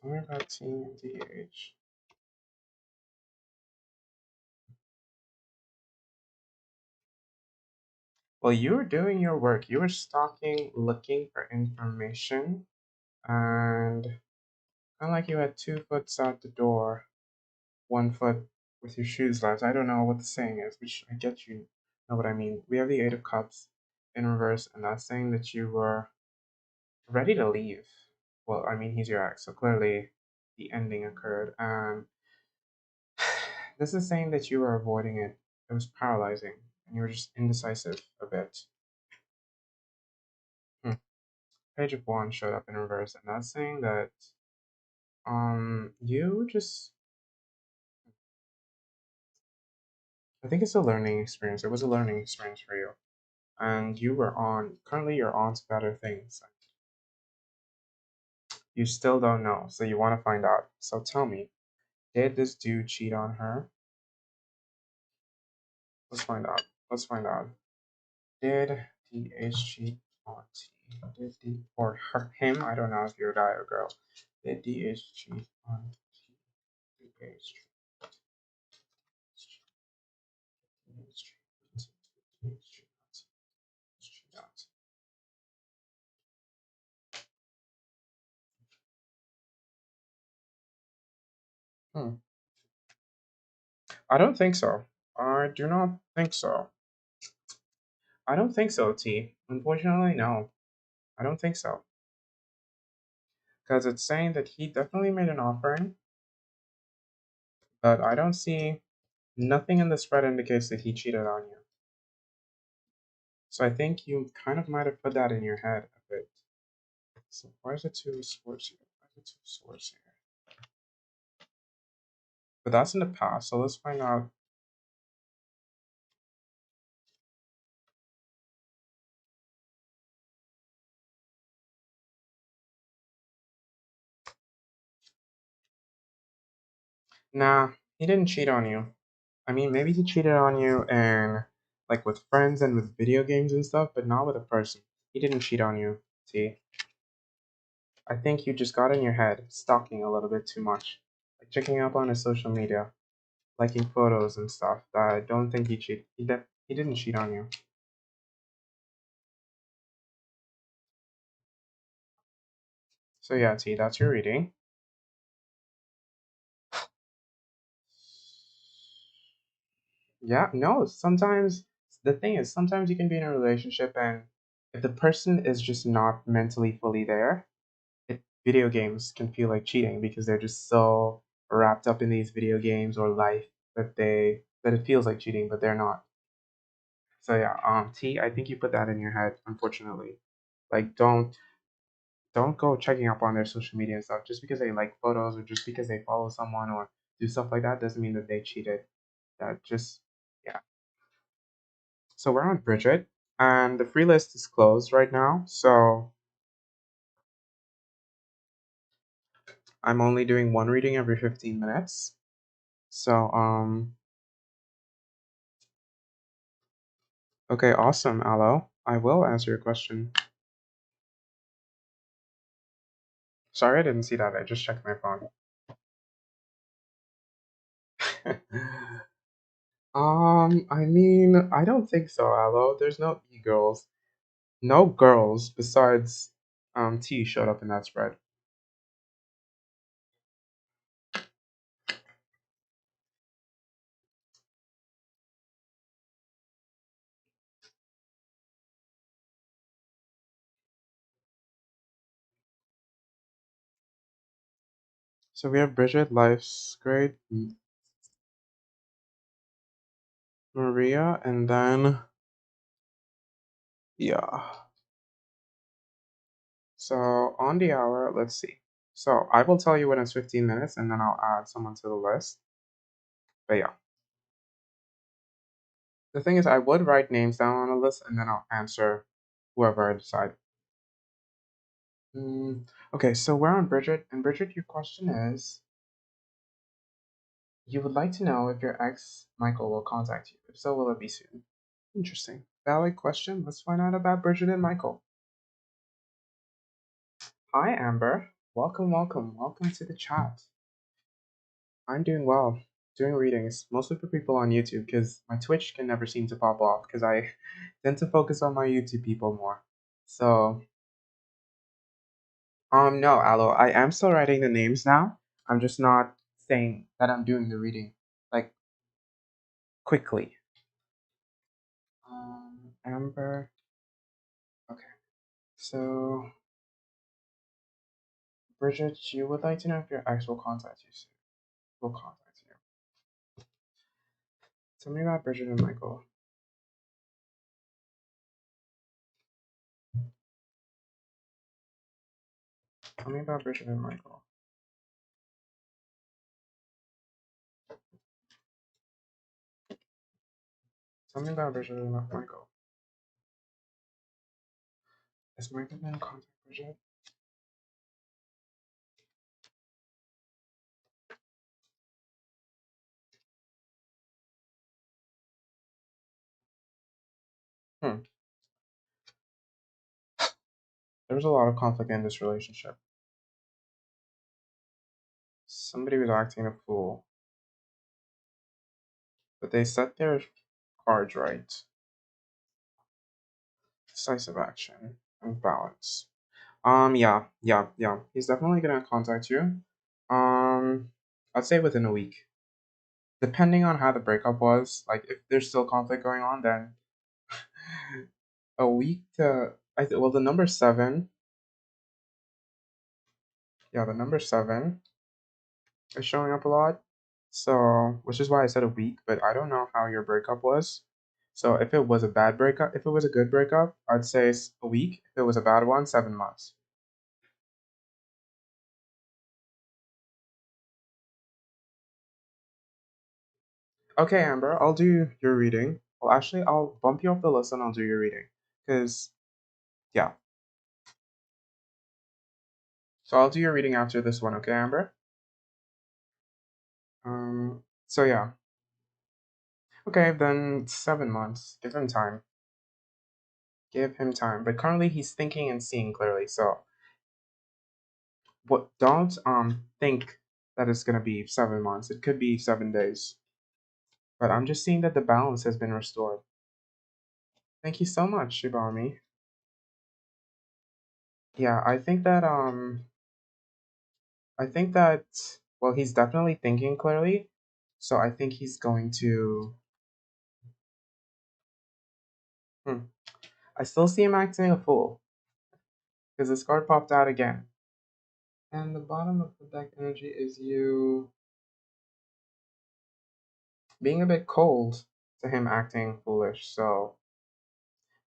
Tell me about T and DH. Well, you were doing your work. You were stalking, looking for information, and kind of like you had 2 foot out the door, 1 foot with your shoes left. I don't know what the saying is, which I get you know what I mean. We have the Eight of Cups in reverse, and that's saying that you were ready to leave. Well, I mean, he's your ex, so clearly the ending occurred, and this is saying that you were avoiding it. It was paralyzing, and you were just indecisive a bit. Hmm. Page of Wands showed up in reverse, and that's saying that you just, I think it's a learning experience. It was a learning experience for you, and currently you're on to better things. You still don't know, so you want to find out. So tell me, did this dude cheat on her? Let's find out. Let's find out. Did DH cheat on T? Did D or him? I don't know if you're a guy or girl. Did DH cheat on T? DH cheat on T. Hmm. I don't think so. I do not think so. I don't think so, T. Unfortunately, no. I don't think so. Because it's saying that he definitely made an offering, but I don't see nothing in the spread indicates that he cheated on you. So I think you kind of might have put that in your head a bit. So why is it two swords here? Why is it two swords here? But that's in the past, so let's find out. Nah, he didn't cheat on you. I mean, maybe he cheated on you and like with friends and with video games and stuff, but not with a person. He didn't cheat on you. See, I think you just got in your head, stalking a little bit too much, like checking up on his social media, liking photos and stuff. I don't think he cheated. He didn't cheat on you. So yeah, T, that's your reading. Yeah, no, sometimes the thing is, sometimes you can be in a relationship and if the person is just not mentally fully there, video games can feel like cheating because they're just so wrapped up in these video games or life that it feels like cheating, but they're not. So yeah, T, I think you put that in your head, unfortunately. Like don't go checking up on their social media and stuff. Just because they like photos or just because they follow someone or do stuff like that doesn't mean that they cheated. That just yeah. So we're on Bridget, and the free list is closed right now. So I'm only doing one reading every 15 minutes. So okay, awesome, Aloe. I will answer your question. Sorry, I didn't see that. I just checked my phone. I mean, I don't think so, Aloe. There's no e-girls. No girls besides T showed up in that spread. So we have Bridget, Life's Great, Maria, and then yeah. So on the hour, let's see. So I will tell you when it's 15 minutes and then I'll add someone to the list. But yeah. The thing is I would write names down on a list and then I'll answer whoever I decide. Okay, so we're on Bridget, and Bridget, your question is you would like to know if your ex Michael will contact you. If so, will it be soon? Interesting. Valid question. Let's find out about Bridget and Michael. Hi, Amber. Welcome, welcome, welcome to the chat. I'm doing well. Doing readings, mostly for people on YouTube, because my Twitch can never seem to pop off, because I tend to focus on my YouTube people more. So, no, Aloe, I am still writing the names now. I'm just not saying that I'm doing the reading, like, quickly. Amber. Okay. So, Bridget, you would like to know if your ex will contact you soon. Will contact you. Tell me about Bridget and Michael. Tell me about Bridget and Michael. Tell me about Bridget and Michael. Is Michael going to contact Bridget? Hmm. There's a lot of conflict in this relationship. Somebody was acting a fool, but they set their cards right. Decisive action and balance. Yeah. He's definitely gonna contact you. Um, I'd say within a week. Depending on how the breakup was, like if there's still conflict going on, then a week to well the number seven, yeah, the number seven is showing up a lot. So which is why I said a week, but I don't know how your breakup was. So if it was a bad breakup, if it was a good breakup, I'd say a week. If it was a bad one, 7 months. Okay, Amber, I'll do your reading. Well, actually, I'll bump you off the list and I'll do your reading. Because, yeah. So I'll do your reading after this one, okay, Amber? So yeah. Okay, then 7 months. Give him time. Give him time. But currently he's thinking and seeing clearly. So what don't think that it's gonna be 7 months. It could be 7 days. But I'm just seeing that the balance has been restored. Thank you so much, Shibami. Yeah, I think that well he's definitely thinking clearly. So I think he's going to hmm, I still see him acting a fool. Because this card popped out again. And the bottom of the deck energy is you being a bit cold to him acting foolish. So,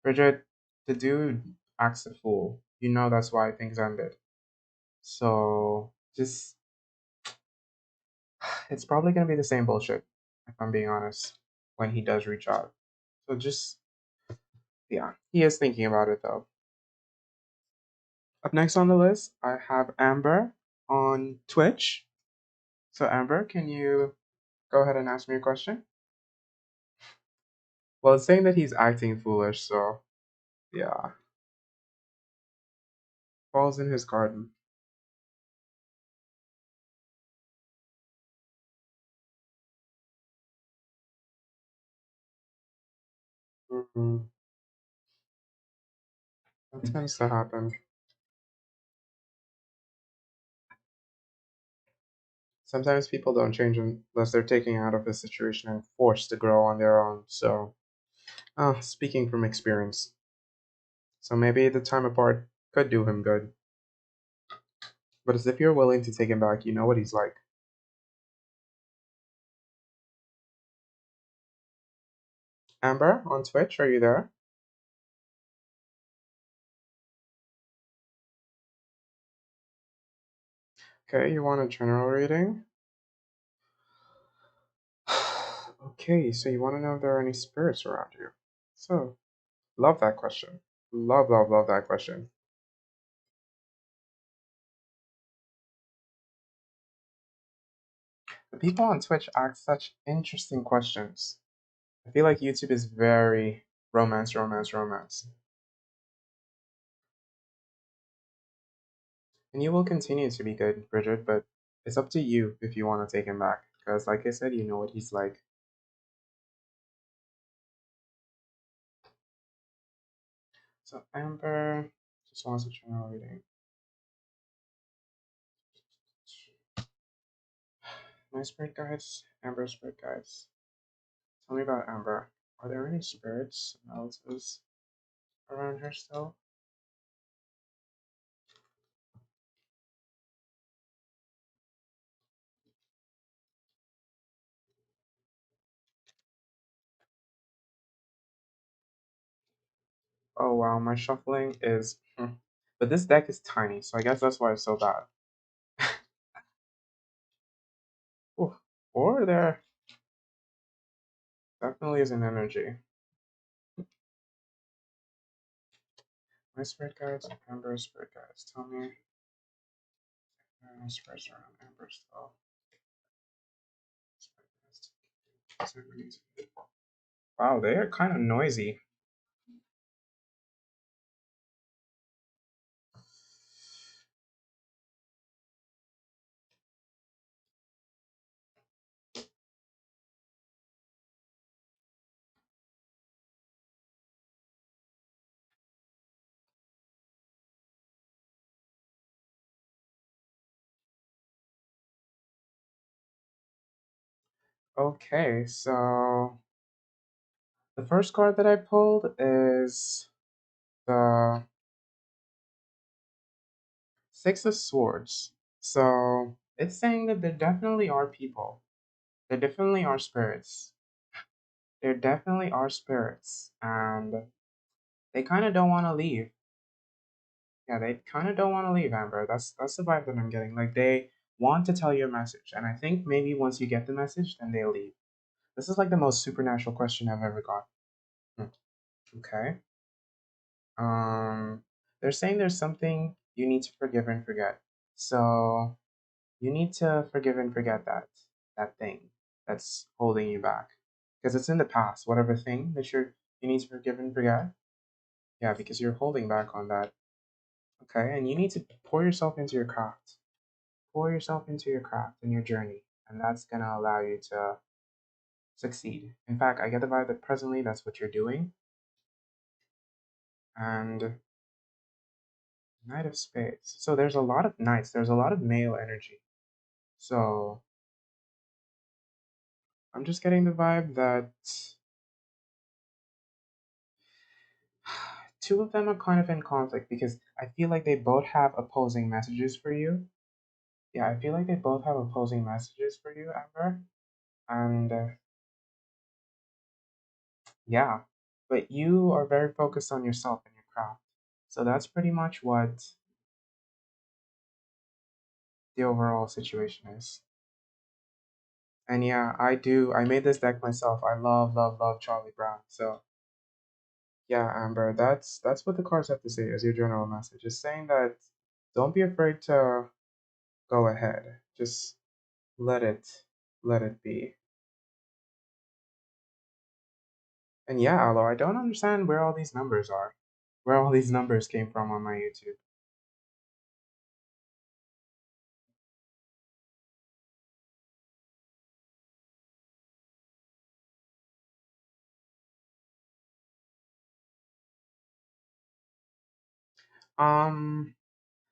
Bridget, the dude acts a fool. You know that's why things ended. So, just, it's probably going to be the same bullshit, if I'm being honest, when he does reach out. So, just, yeah, he is thinking about it though. Up next on the list, I have Amber on Twitch. So, Amber, can you go ahead and ask me a question? Well, it's saying that he's acting foolish, so yeah, falls in his garden. Mhm. That tends to happen. Sometimes people don't change unless they're taken out of a situation and forced to grow on their own. So, speaking from experience, so maybe the time apart could do him good. But as if you're willing to take him back, you know what he's like. Amber on Twitch, are you there? Okay, you want a general reading? Okay, so you want to know if there are any spirits around you. So, love that question. Love that question. The people on Twitch ask such interesting questions. I feel like YouTube is very romance. And you will continue to be good, Bridget, but it's up to you if you want to take him back. Because, like I said, you know what he's like. So, Amber just wants a general reading. My spirit guides, Amber spirit guides. Tell me about Amber. Are there any spirits, relatives around her still? Oh wow, my shuffling is. But this deck is tiny, so I guess that's why it's so bad. Oof. Or there definitely is an energy. My spirit guides, Amber spirit guides. Tell me there are any spirits around Amber still. Spirit guides. Wow, they are kind of noisy. Okay, so the first card that I pulled is the Six of Swords. So it's saying that there definitely are people. There definitely are spirits. There definitely are spirits. And they kind of don't want to leave. Yeah, they kind of don't want to leave, Amber. That's the vibe that I'm getting. Like they want to tell you a message. And I think maybe once you get the message, then they'll leave. This is like the most supernatural question I've ever got. Hmm, okay. Um, they're saying there's something you need to forgive and forget. So you need to forgive and forget that thing that's holding you back because it's in the past. Whatever thing that you need to forgive and forget. Yeah, because you're holding back on that. Okay, and you need to pour yourself into your craft. Pour yourself into your craft and your journey, and that's gonna allow you to succeed. In fact, I get the vibe that presently that's what you're doing. And Knight of Spades. So there's a lot of knights. There's a lot of male energy. So I'm just getting the vibe that two of them are kind of in conflict because I feel like they both have opposing messages for you. Yeah, I feel like they both have opposing messages for you, Amber. And yeah, but you are very focused on yourself and your craft. So that's pretty much what the overall situation is. And yeah, I do. I made this deck myself. I love, love, love Charlie Brown. So yeah, Amber, that's what the cards have to say as your general message. It's saying that don't be afraid to go ahead. Just let it let it be. And yeah, Alo, I don't understand where all these numbers are. Where all these numbers came from on my YouTube.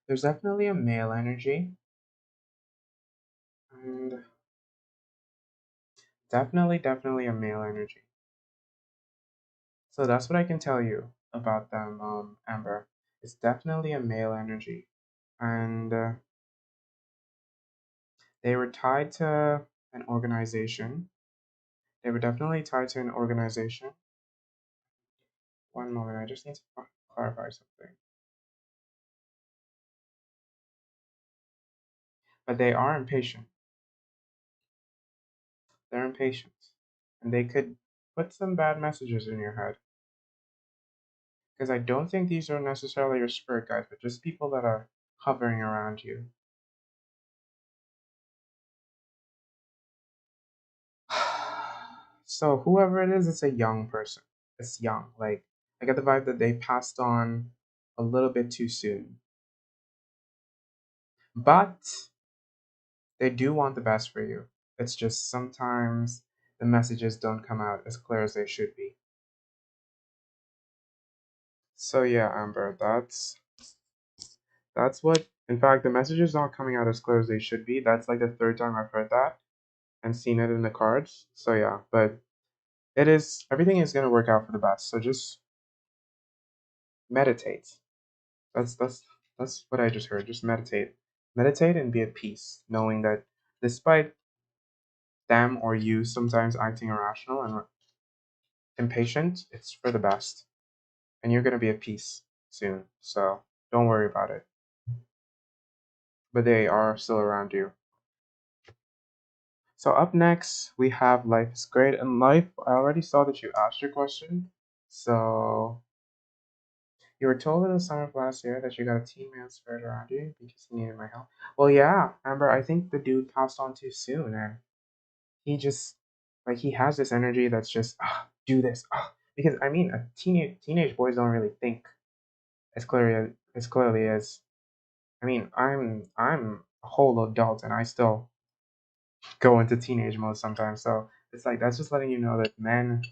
There's definitely a male energy, and definitely a male energy. So that's what I can tell you about them, Amber. It's definitely a male energy, and they were tied to an organization. They were definitely tied to an organization. One moment, I just need to clarify something. But they are impatient. They're impatient, and they could put some bad messages in your head. Because I don't think these are necessarily your spirit guides, but just people that are hovering around you. So whoever it is, it's a young person. It's young. Like I get the vibe that they passed on a little bit too soon. But they do want the best for you. It's just sometimes the messages don't come out as clear as they should be. So yeah, Amber, that's what in fact the messages aren't coming out as clear as they should be. That's like the third time I've heard that and seen it in the cards. So yeah, but it is everything is gonna work out for the best. So just meditate. That's that's what I just heard. Just meditate. Meditate and be at peace, knowing that despite them or you sometimes acting irrational and impatient, it's for the best. And you're gonna be at peace soon. So don't worry about it. But they are still around you. So up next we have Life is Great. And Life, I already saw that you asked your question. So you were told in the summer of last year that you got a teen man spirit around you because he needed my help. Well, yeah, Amber, I think the dude passed on too soon, and he just like he has this energy that's just do this because I mean, teenage boys don't really think as clearly as I mean, I'm a whole adult and I still go into teenage mode sometimes. So it's like that's just letting you know that men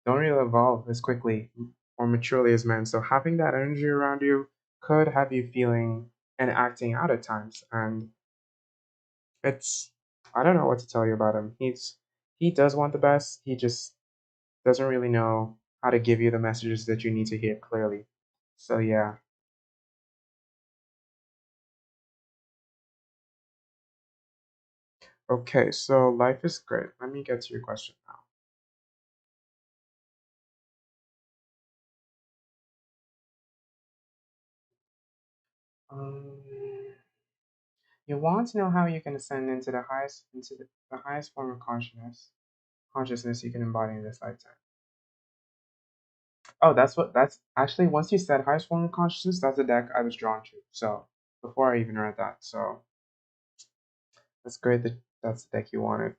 don't really evolve as quickly or maturely as men. So having that energy around you could have you feeling and acting out at times. And it's I don't know what to tell you about him. he does want the best. He just doesn't really know how to give you the messages that you need to hear clearly. So yeah. Okay, so life is great. Let me get to your question now. Um, you want to know how you can ascend into the highest form of consciousness you can embody in this lifetime. Oh, that's actually once you said highest form of consciousness, that's the deck I was drawn to. So before I even read that, so that's great that that's the deck you wanted.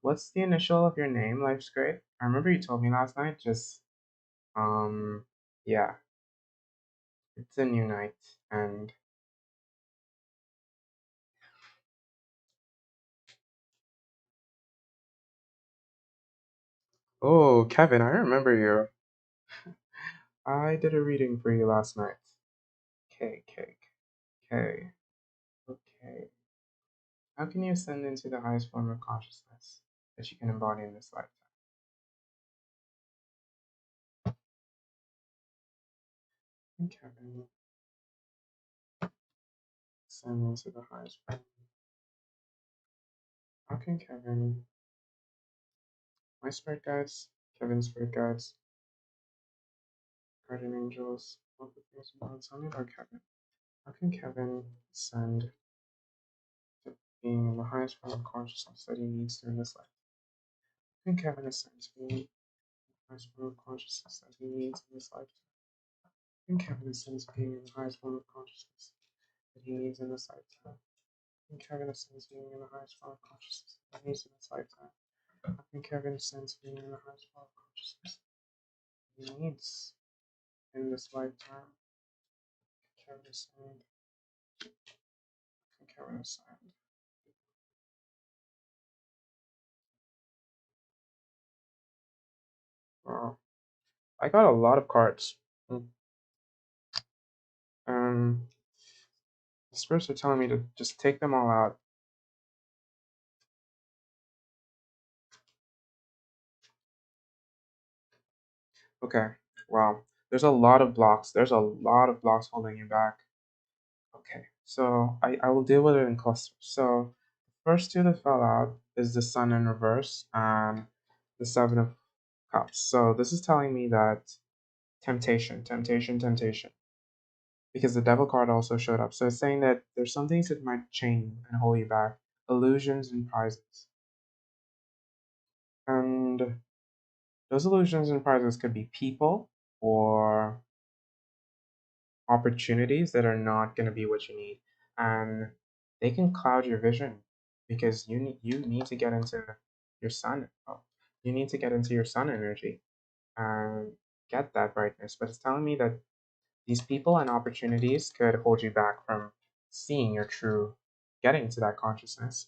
What's the initial of your name? Life's great. I remember you told me last night. Just um, yeah, it's a new night, and oh, Kevin, I remember you. I did a reading for you last night. Okay, okay, okay, okay. How can you ascend into the highest form of consciousness that you can embody in this lifetime? And Kevin, ascend into the highest form. How can Kevin, my spirit guides, Kevin's spirit guides, guardian angels, all the things you want to tell me about Kevin? How can Kevin ascend to being in the highest form of consciousness that he needs to in this life? How can Kevin ascend to being in the highest form of consciousness that he needs in this life? How can Kevin ascend to being in the highest form of consciousness that he needs in this lifetime? And Kevin ascends being in the highest form of consciousness that he needs in this lifetime. And Kevin ascends being in the highest form of consciousness he needs in this lifetime. Kevin ascend. Kevin ascend. Wow. I got a lot of cards. Mm. Um, the spirits are telling me to just take them all out. Okay. Wow. There's a lot of blocks. There's a lot of blocks holding you back. Okay. So I will deal with it in clusters. So the first two that fell out is the sun in reverse and the seven of cups. So this is telling me that temptation, temptation, temptation. Because the devil card also showed up. So it's saying that there's some things that might chain and hold you back. Illusions and prizes. And those illusions and prizes could be people or opportunities that are not going to be what you need, and they can cloud your vision because you need to get into your sun. You need to get into your sun energy and get that brightness. But it's telling me that these people and opportunities could hold you back from seeing your true, getting to that consciousness.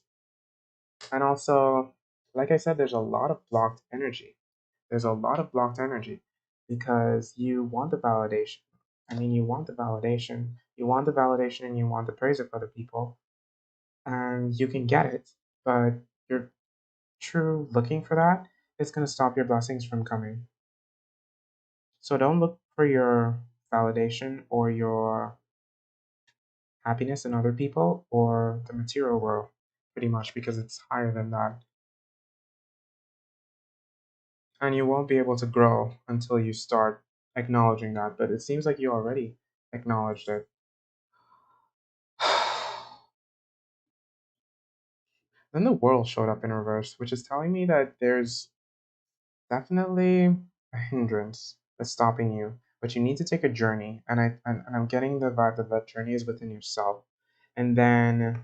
And also, like I said, there's a lot of blocked energy. There's a lot of blocked energy because you want the validation. I mean, you want the validation. You want the validation and you want the praise of other people, and you can get it, but your true looking for that is going to stop your blessings from coming. So don't look for your validation or your happiness in other people or the material world, pretty much, because it's higher than that. And you won't be able to grow until you start acknowledging that. But it seems like you already acknowledged it. Then the world showed up in reverse, which is telling me that there's definitely a hindrance that's stopping you. But you need to take a journey, and I'm getting the vibe that that journey is within yourself, and then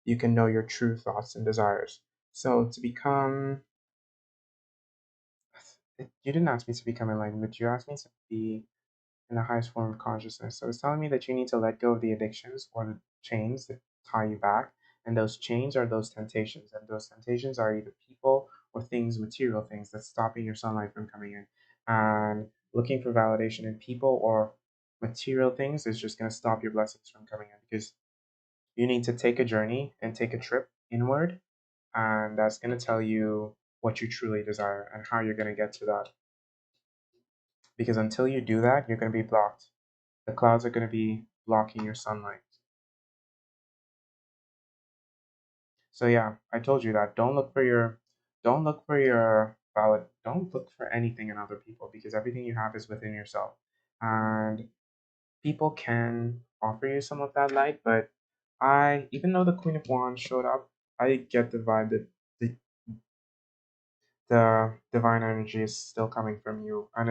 you can know your true thoughts and desires. So to become, you didn't ask me to become enlightened, but you asked me to be in the highest form of consciousness. So it's telling me that you need to let go of the addictions or the chains that tie you back. And those chains are those temptations. And those temptations are either people or things, material things that's stopping your sunlight from coming in. And looking for validation in people or material things is just going to stop your blessings from coming in because you need to take a journey and take a trip inward, and that's going to tell you what you truly desire and how you're going to get to that. Because until you do that, you're going to be blocked. The clouds are going to be blocking your sunlight. So yeah, I told you that. Don't look for your valid don't look for anything in other people because everything you have is within yourself. And people can offer you some of that light, but even though the Queen of Wands showed up, I get the vibe that the divine energy is still coming from you. And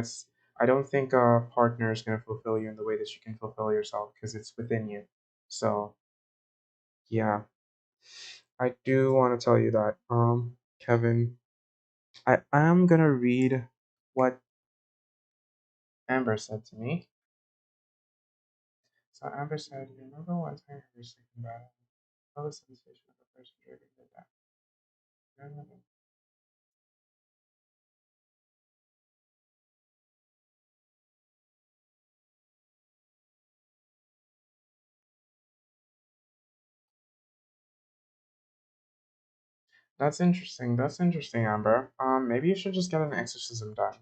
I don't think a partner is going to fulfill you in the way that you can fulfill yourself because it's within you. So yeah, I do want to tell you that, Kevin, I am gonna read what Amber said to me. So Amber said, "You remember one time you were sick and bad? Feel the sensation of the person driving the death. That's interesting. That's interesting, Amber. Maybe you should just get an exorcism done,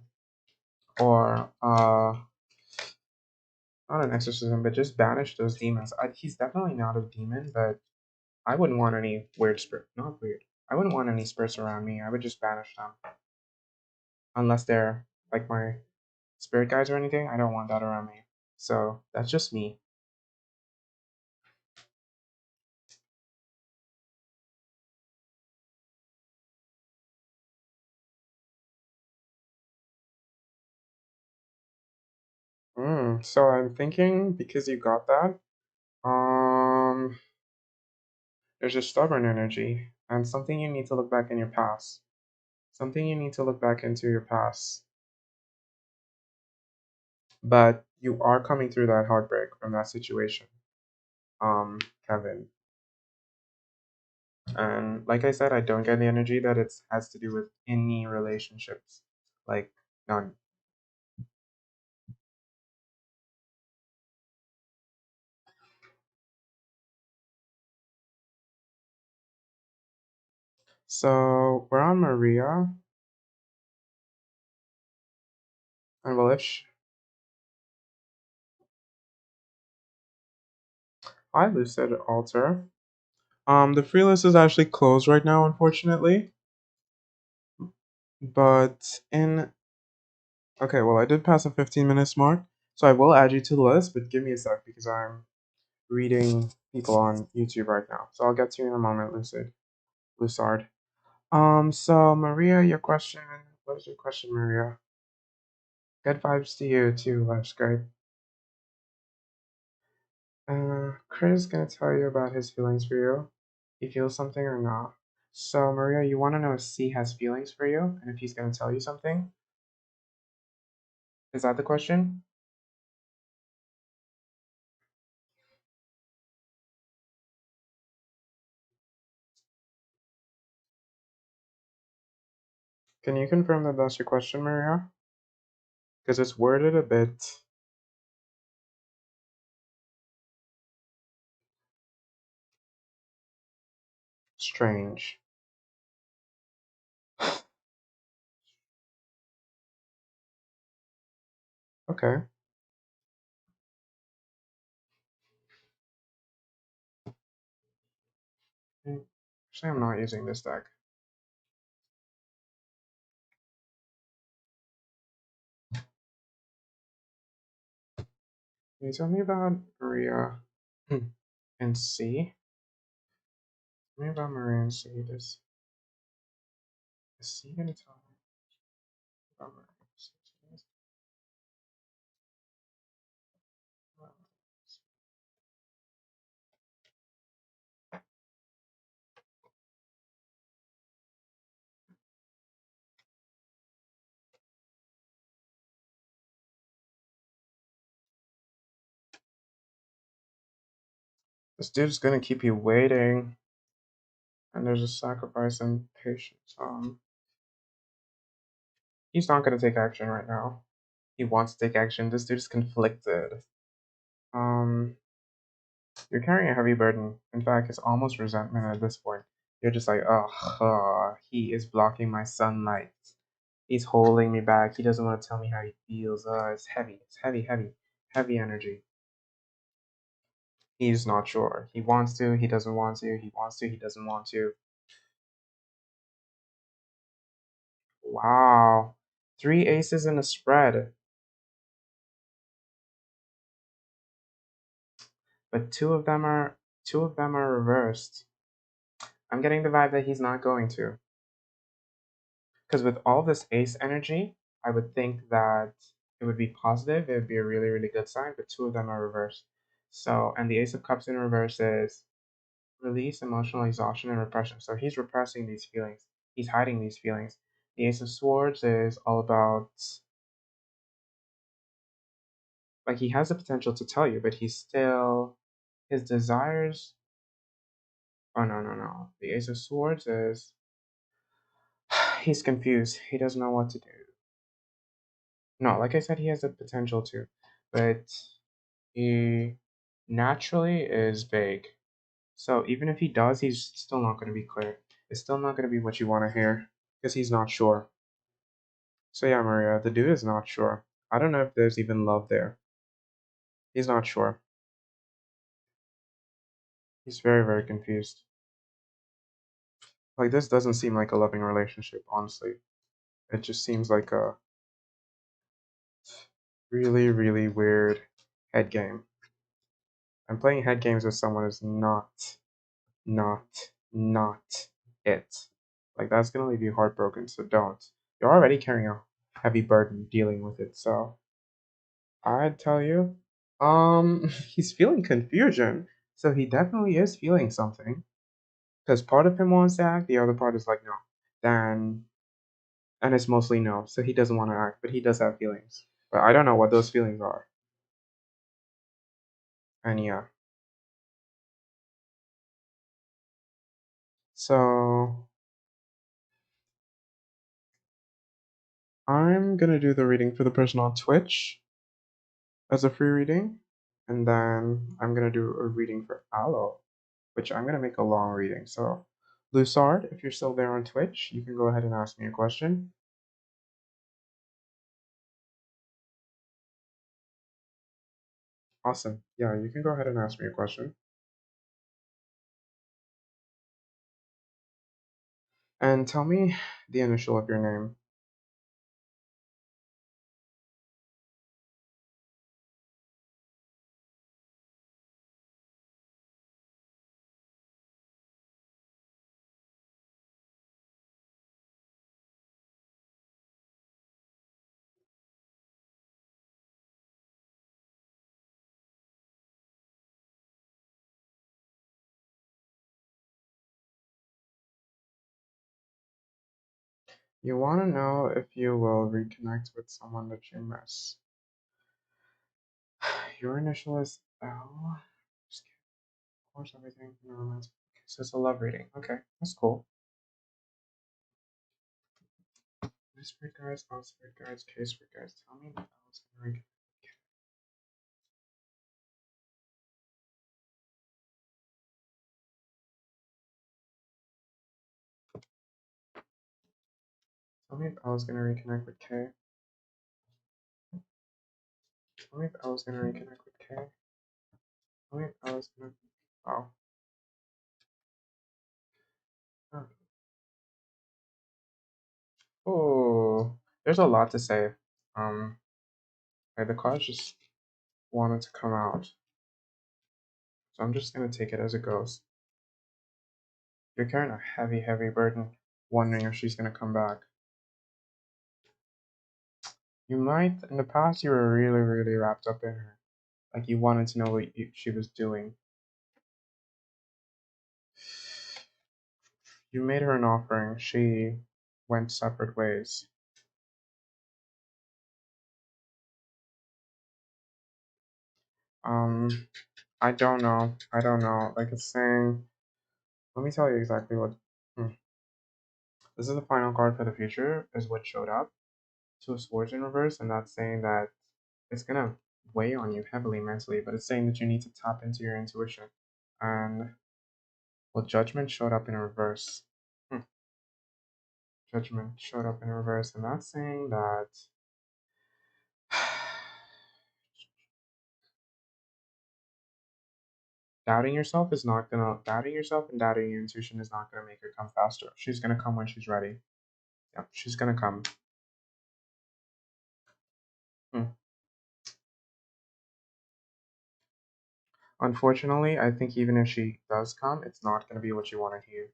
or not an exorcism, but just banish those demons. He's definitely not a demon, but I wouldn't want any weird spirit. Not weird. I wouldn't want any spirits around me. I would just banish them, unless they're like my spirit guides or anything. I don't want that around me. So that's just me. So I'm thinking because you got that, um, there's a stubborn energy and something you need to look back in your past. Something you need to look back into your past. But you are coming through that heartbreak from that situation, Kevin. And like I said, I don't get the energy that it has to do with any relationships. Like none. So we're on Maria and Valish. Hi, Lucid Alter. The free list is actually closed right now, unfortunately. But in Okay, well, I did pass the 15 minutes mark, so I will add you to the list, but give me a sec because I'm reading people on YouTube right now. So I'll get to you in a moment, Lucard. So Maria, your question. What is your question, Maria? Good vibes to you too, Life's great. Chris is gonna tell you about his feelings for you. He feels something or not. So Maria, you want to know if C has feelings for you and if he's gonna tell you something? Is that the question? Can you confirm that that's your question, Maria? Because it's worded a bit strange. Okay. Actually, I'm not using this deck. Can you tell me about Maria and C? Tell me about Maria and C. Is C gonna tell me about Maria and C? This dude's gonna keep you waiting, and there's a sacrifice and patience. He's not gonna take action right now. He wants to take action. This dude's conflicted. Um, You're carrying a heavy burden. In fact, it's almost resentment at this point. You're just like, oh, he is blocking my sunlight. He's holding me back. He doesn't want to tell me how he feels. It's heavy. It's heavy, heavy, heavy energy. He's not sure. He wants to. He doesn't want to. He wants to. He doesn't want to. Wow. Three aces in a spread, but two of them are reversed. I'm getting the vibe that he's not going to. Because with all this ace energy, I would think that it would be positive. It would be a really, really good sign, but two of them are reversed. So, and the Ace of Cups in reverse is release emotional exhaustion and repression. So he's repressing these feelings. He's hiding these feelings. The Ace of Swords is all about, like, he has the potential to tell you, but he's still, his desires. Oh, no, no, no. The Ace of Swords is, he's confused. He doesn't know what to do. No, like I said, he has the potential to, but he naturally is vague. So even if he does, he's still not going to be clear. It's still not going to be what you want to hear because he's not sure. So yeah, Maria, the dude is not sure. I don't know if there's even love there. He's not sure. He's very, very confused. Like, this doesn't seem like a loving relationship, honestly. It just seems like a really, really weird head game. And playing head games with someone is not, not it. Like, that's gonna leave you heartbroken, so don't. You're already carrying a heavy burden dealing with it, so I'd tell you, he's feeling confusion, so he definitely is feeling something. Because part of him wants to act, the other part is like, no. Then, and it's mostly no, so he doesn't want to act, but he does have feelings. But I don't know what those feelings are. And yeah, so I'm gonna do the reading for the person on Twitch as a free reading, and then I'm gonna do a reading for Aloe, which I'm gonna make a long reading. So, Lusard, if you're still there on Twitch, you can go ahead and ask me a question. Awesome. Yeah, you can go ahead and ask me a question. And tell me the initial of your name. You want to know if you will reconnect with someone that you miss. Your initial is L. Just kidding. Of course, everything in a romance. Okay, so it's a love reading. Okay, that's cool. Spirit guides, all spirit guides, case spirit guides. Tell me that I was gonna reconnect. Tell me if I was gonna reconnect with K. Tell me if I was gonna reconnect with K. Tell me if I was gonna. Oh. Huh. Oh. There's a lot to say. Um. Okay, the cards just wanted to come out, so I'm just gonna take it as it goes. You're carrying a heavy, heavy burden, wondering if she's gonna come back. You might, in the past, you were really, really wrapped up in her. Like you wanted to know what she was doing. You made her an offering. She went separate ways. Um, I don't know. I don't know. Like it's saying, let me tell you exactly what. Hmm. This is the final card for the future, is what showed up. Two of Swords in reverse, and that's saying that it's gonna weigh on you heavily mentally, but it's saying that you need to tap into your intuition. And well, judgment showed up in reverse. Hmm. Judgment showed up in reverse, and that's saying that doubting yourself and doubting your intuition is not gonna make her come faster. She's gonna come when she's ready. Yeah, she's gonna come. Hmm. Unfortunately, I think even if she does come, it's not gonna be what you want to hear.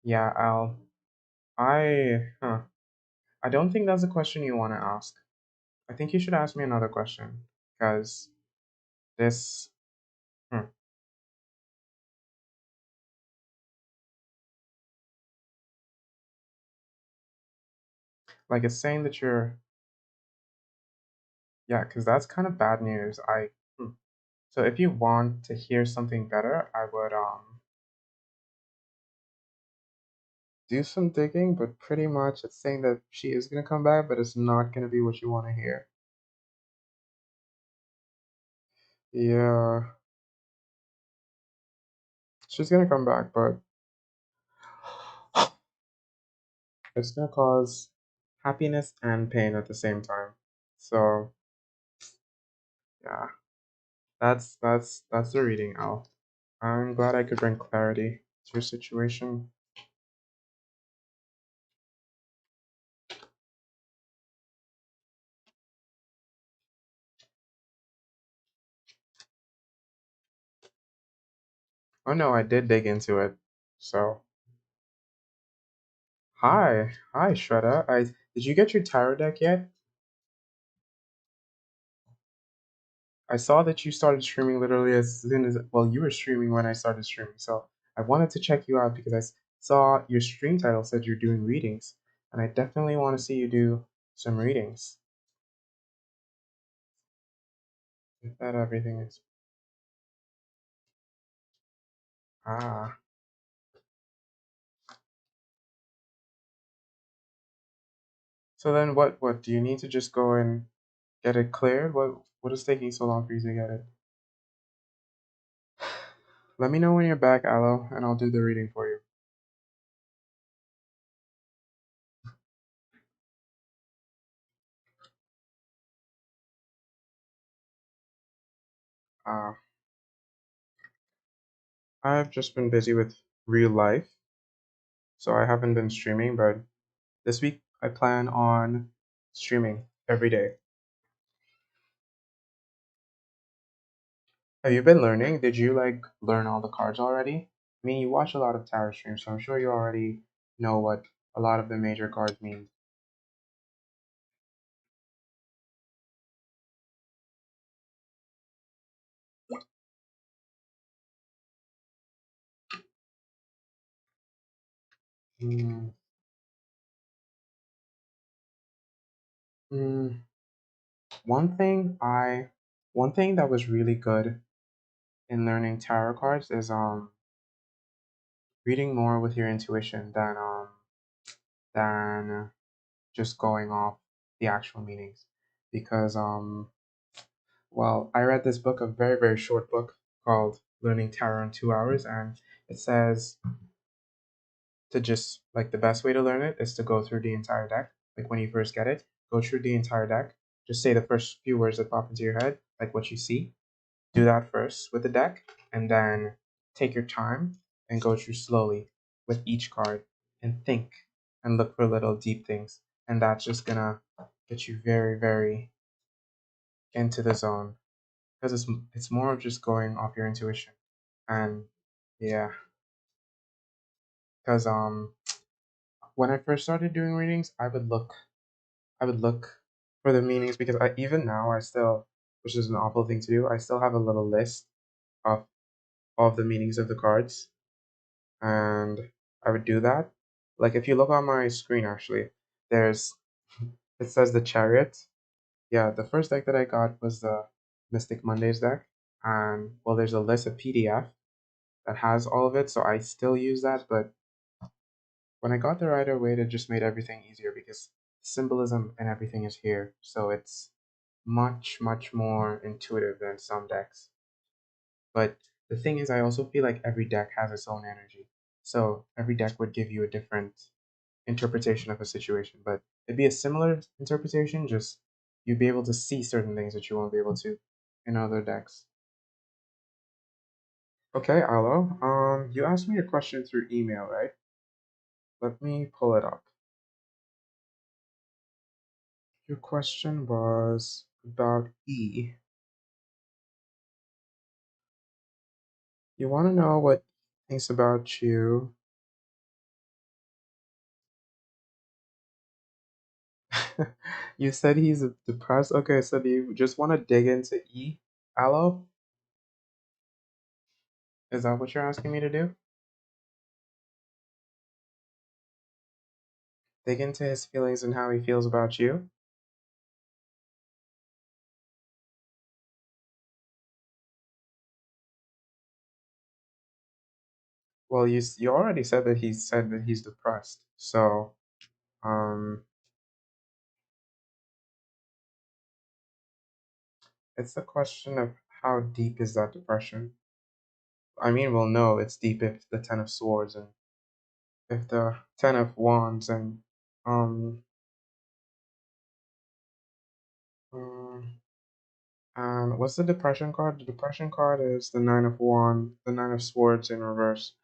Yeah, Al. I don't think that's a question you want to ask. I think you should ask me another question because this, hmm, like it's saying that you're, yeah, because that's kind of bad news. So if you want to hear something better, I would do some digging, but pretty much it's saying that she is gonna come back, but it's not gonna be what you want to hear. Yeah, she's gonna come back, but it's gonna cause happiness and pain at the same time. So yeah, that's the reading, Al. I'm glad I could bring clarity to your situation. Oh no, I did dig into it. So hi Shredder. I did you get your tarot deck yet? I saw that you started streaming literally as soon as well, you were streaming when I started streaming. So I wanted to check you out because saw your stream title said you're doing readings, and I definitely want to see you do some readings. If that everything is ah. So then what do you need to just go and get it cleared? What is taking so long for you to get it? Let me know when you're back, Aloe, and I'll do the reading for you. Uh, I've just been busy with real life, so I haven't been streaming, but this week I plan on streaming every day. Have you been learning? Did you like learn all the cards already? I mean, you watch a lot of tarot streams, so I'm sure you already know what a lot of the major cards mean. Mm, mm, one thing I, one thing that was really good in learning tarot cards is reading more with your intuition than just going off the actual meanings, because well, I read this book, a very short book called Learning Tarot in 2 hours, and it says to just like the best way to learn it is to go through the entire deck. Like when you first get it, go through the entire deck. Just say the first few words that pop into your head, like what you see. Do that first with the deck, and then take your time and go through slowly with each card and think and look for little deep things. And that's just gonna get you very into the zone because it's more of just going off your intuition. And yeah, because when I first started doing readings, I would look for the meanings because I even now I still, which is an awful thing to do, I still have a little list of of the meanings of the cards, and I would do that. Like if you look on my screen, actually, there's it says the Chariot. Yeah, the first deck that I got was the Mystic Mondays deck, and well, there's a list of PDF, that has all of it, so I still use that. But when I got the Rider Waite, it just made everything easier because symbolism and everything is here, so it's much more intuitive than some decks. But the thing is, I also feel like every deck has its own energy. So every deck would give you a different interpretation of a situation, but it'd be a similar interpretation, just you'd be able to see certain things that you won't be able to in other decks. Okay, Alo, you asked me a question through email, right? Let me pull it up. Your question was about E. You want to know what he thinks about you. You said he's depressed. Okay, so do you just want to dig into E, Aloe? Is that what you're asking me to do? Dig into his feelings and how he feels about you? Well, you already said that he's depressed. So, um, it's a question of how deep is that depression? I mean, we'll know it's deep if the Ten of Swords and if the Ten of Wands and um, um and what's the depression card? The depression card is the Nine of Wands, the Nine of Swords in reverse,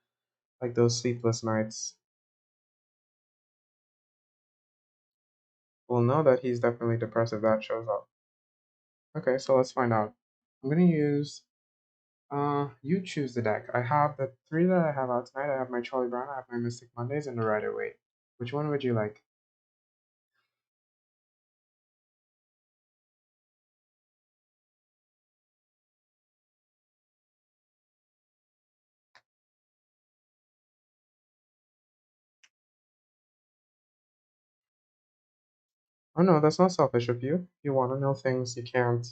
like those sleepless nights. We'll know that he's definitely depressed if that shows up. Okay, so let's find out. I'm gonna use you choose the deck. I have the three that I have out tonight. I have my Charlie Brown, I have my Mystic Mondays, and the Rider Waite. Which one would you like? Oh no, that's not selfish of you. You want to know things you can't.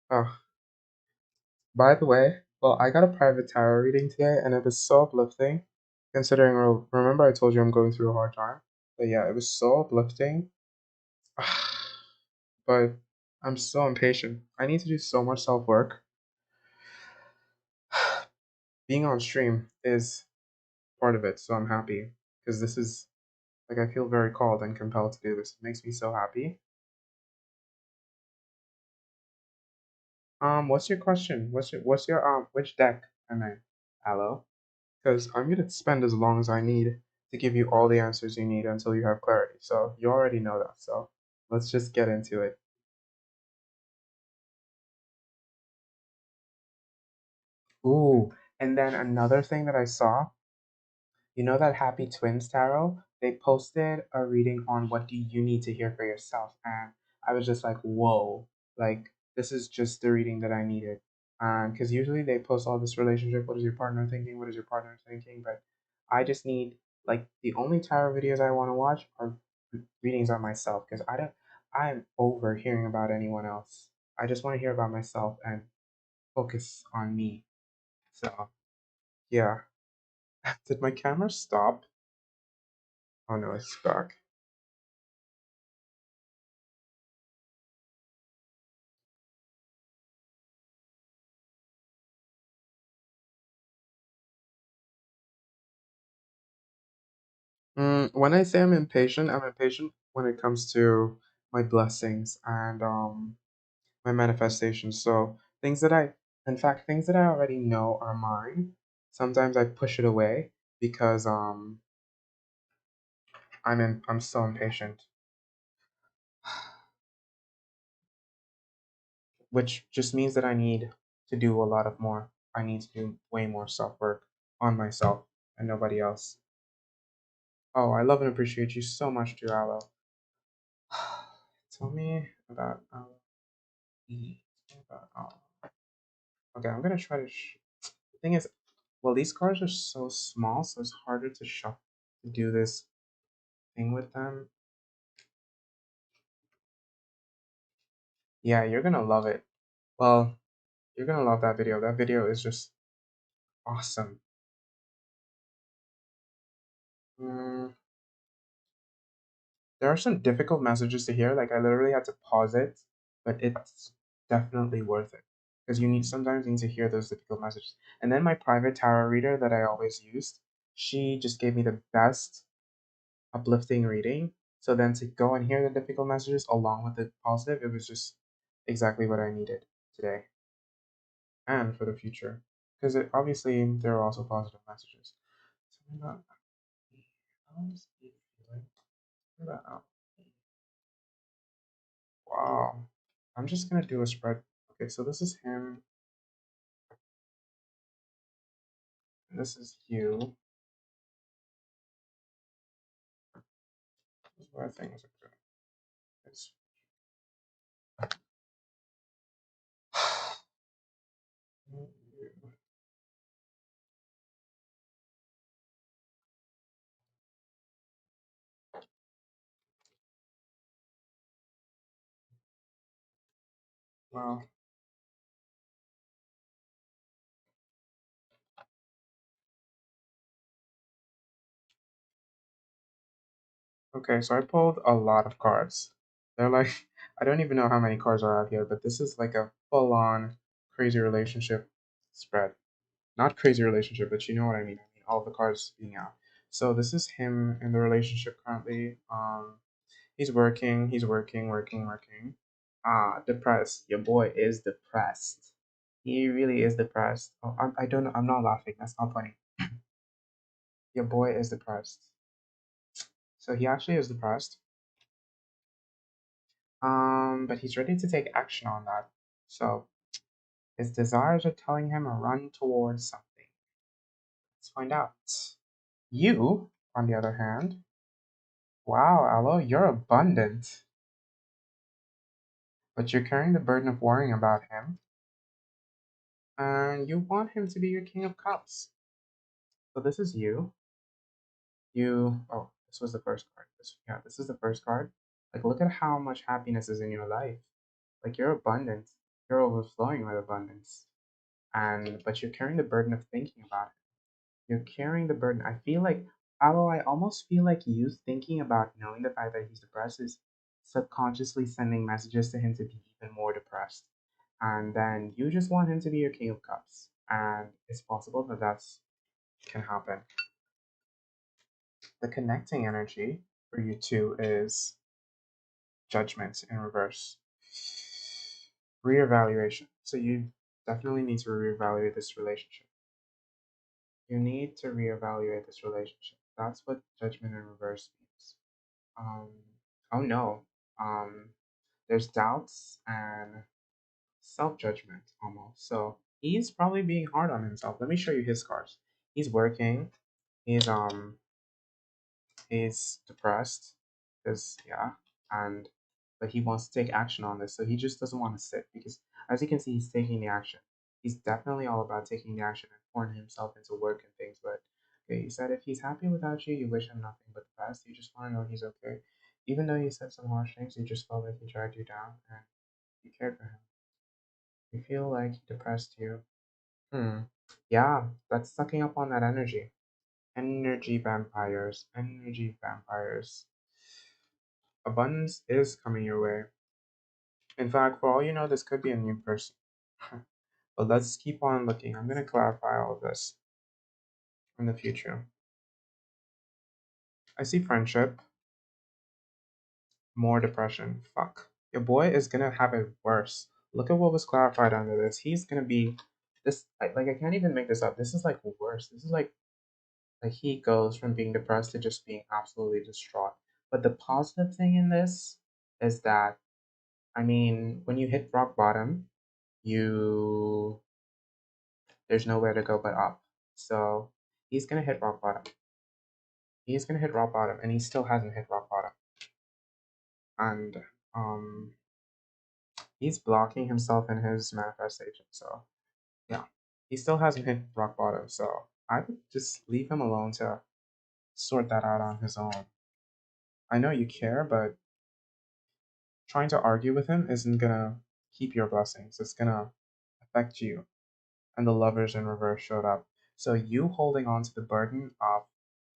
Oh, by the way, well, I got a private tarot reading today, and it was so uplifting. Considering, remember I told you I'm going through a hard time. But yeah, it was so uplifting. But I'm so impatient. I need to do so much self work. Being on stream is part of it, so I'm happy because this is like I feel very called and compelled to do this. It makes me so happy. What's your question? What's your which deck am I? Aloe? Because I'm gonna spend as long as I need to give you all the answers you need until you have clarity. So you already know that. So let's just get into it. Ooh, and then another thing that I saw, you know that Happy Twins tarot? They posted a reading on what do you need to hear for yourself, and I was just like, whoa, like this is just the reading that I needed. Because usually they post all this relationship, what is your partner thinking? What is your partner thinking? But I just need like the only tarot videos I want to watch are readings on myself because I'm over hearing about anyone else. I just want to hear about myself and focus on me. So yeah. Did my camera stop? Oh no, it's back. When I say I'm impatient when it comes to my blessings and my manifestations. So in fact, things that I already know are mine. Sometimes I push it away because I'm so impatient, which just means that I need to do a lot of more. I need to do way more self work on myself and nobody else. Oh, I love and appreciate you so much, too, Aloe. Tell me about E. About Okay, I'm gonna try to. The thing is, well, these cards are so small, so it's harder to shuffle to do this thing with them. Yeah, you're gonna love it. Well, you're gonna love that video. That video is just Awesome. Mm, there are some difficult messages to hear. Like I literally had to pause it, but it's definitely worth it because you need sometimes you need to hear those difficult messages. And then my private tarot reader that I always used, she just gave me the best uplifting reading. So then to go and hear the difficult messages along with the positive, it was just exactly what I needed today and for the future. Because obviously there are also positive messages. Something about how's he feeling? Something about wow. I'm just gonna do a spread. Okay, so this is him. This is you. This is where things are good. It's, well, okay, so I pulled a lot of cards. They're like, I don't even know how many cards are out here, but this is like a full on crazy relationship spread. Not crazy relationship, but you know what I mean. I mean, all the cards being out. So this is him in the relationship currently. He's working. Depressed. Your boy is depressed. He really is depressed. Oh, I don't know. I'm not laughing. That's not funny. Your boy is depressed. So he actually is depressed. But he's ready to take action on that. So his desires are telling him to run towards something. Let's find out. You, on the other hand, wow, Aloe, you're abundant, but you're carrying the burden of worrying about him, and you want him to be your King of Cups. So this is you. Oh, this was the first card. Yeah, this is the first card. Like, look at how much happiness is in your life. Like, you're abundant. You're overflowing with abundance. But you're carrying the burden of thinking about it. You're carrying the burden. I feel like, although I almost feel like you thinking about knowing the fact that he's depressed is subconsciously sending messages to him to be even more depressed. And then you just want him to be your King of Cups. And it's possible that that's can happen. The connecting energy for you two is judgment in reverse. Reevaluation. So you definitely need to reevaluate this relationship. You need to reevaluate this relationship. That's what judgment in reverse means. Um, oh no. Um, there's doubts and self judgment almost. So he's probably being hard on himself. Let me show you his cards. He's working. He's He's depressed because yeah, and but he wants to take action on this, so he just doesn't want to sit because as you can see, he's taking the action. He's definitely all about taking the action and pouring himself into work and things. But okay, you said if he's happy without you, you wish him nothing but the best. You just want to know he's okay, even though you said some harsh things. You just felt like he dragged you down and you cared for him. You feel like he depressed you. Hmm. Yeah, that's sucking up on that energy. Energy vampires. Energy vampires. Abundance is coming your way. In fact, for all you know, this could be a new person. But let's keep on looking. I'm going to clarify all of this in the future. I see friendship, more depression. Fuck. Your boy is going to have it worse. Look at what was clarified under this. He's going to be this. Like, I can't even make this up. This is like worse. This is like he goes from being depressed to just being absolutely distraught. But the positive thing in this is that, I mean, when you hit rock bottom, you there's nowhere to go but up. So he's gonna hit rock bottom. He's gonna hit rock bottom, and he still hasn't hit rock bottom. And um, he's blocking himself in his manifestation. So yeah, he still hasn't hit rock bottom. So I would just leave him alone to sort that out on his own. I know you care, but trying to argue with him isn't gonna keep your blessings. It's gonna affect you. And the lovers in reverse showed up. So you holding on to the burden of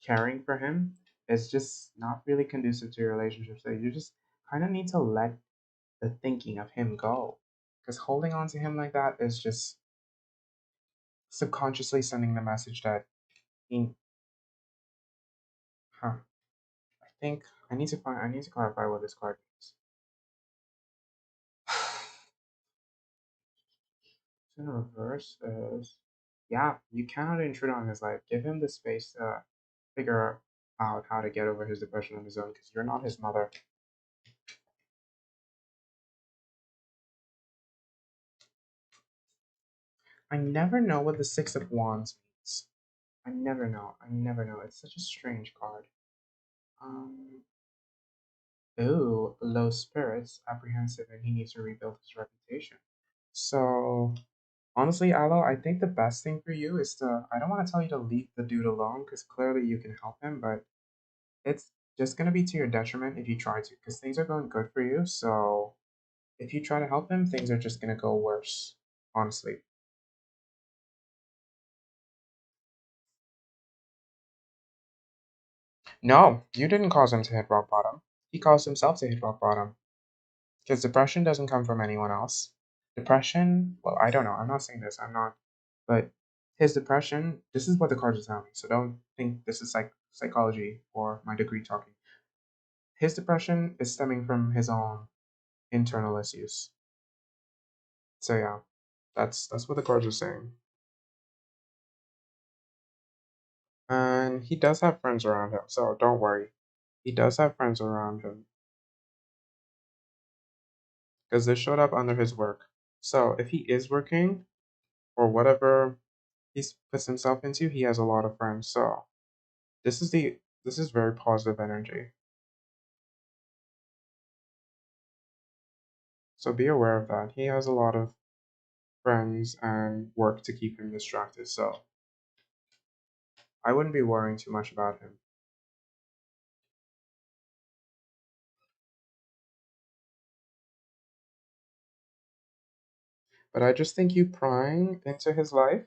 caring for him is just not really conducive to your relationship. So you just kind of need to let the thinking of him go. Because holding on to him like that is just subconsciously sending the message that he, huh, I think I need to clarify what this card means. In reverse is, yeah, you cannot intrude on his life. Give him the space to figure out how to get over his depression on his own because you're not his mother. I never know what the Six of Wands means. I never know. I never know. It's such a strange card. Um, ooh, low spirits, apprehensive, and he needs to rebuild his reputation. So, honestly, Aloe, I think the best thing for you is to, I don't want to tell you to leave the dude alone because clearly you can help him, but it's just going to be to your detriment if you try to because things are going good for you. So, if you try to help him, things are just going to go worse, honestly. No, you didn't cause him to hit rock bottom. He caused himself to hit rock bottom. Because depression doesn't come from anyone else. Depression, well, I don't know. I'm not saying this. I'm not. But his depression, this is what the cards are telling me. So don't think this is psychology or my degree talking. His depression is stemming from his own internal issues. So yeah, that's what the cards are saying. And he does have friends around him, so don't worry. He does have friends around him because they showed up under his work. So if he is working or whatever he puts himself into, he has a lot of friends. So this is very positive energy. So be aware of that. He has a lot of friends and work to keep him distracted. So I wouldn't be worrying too much about him. But I just think you prying into his life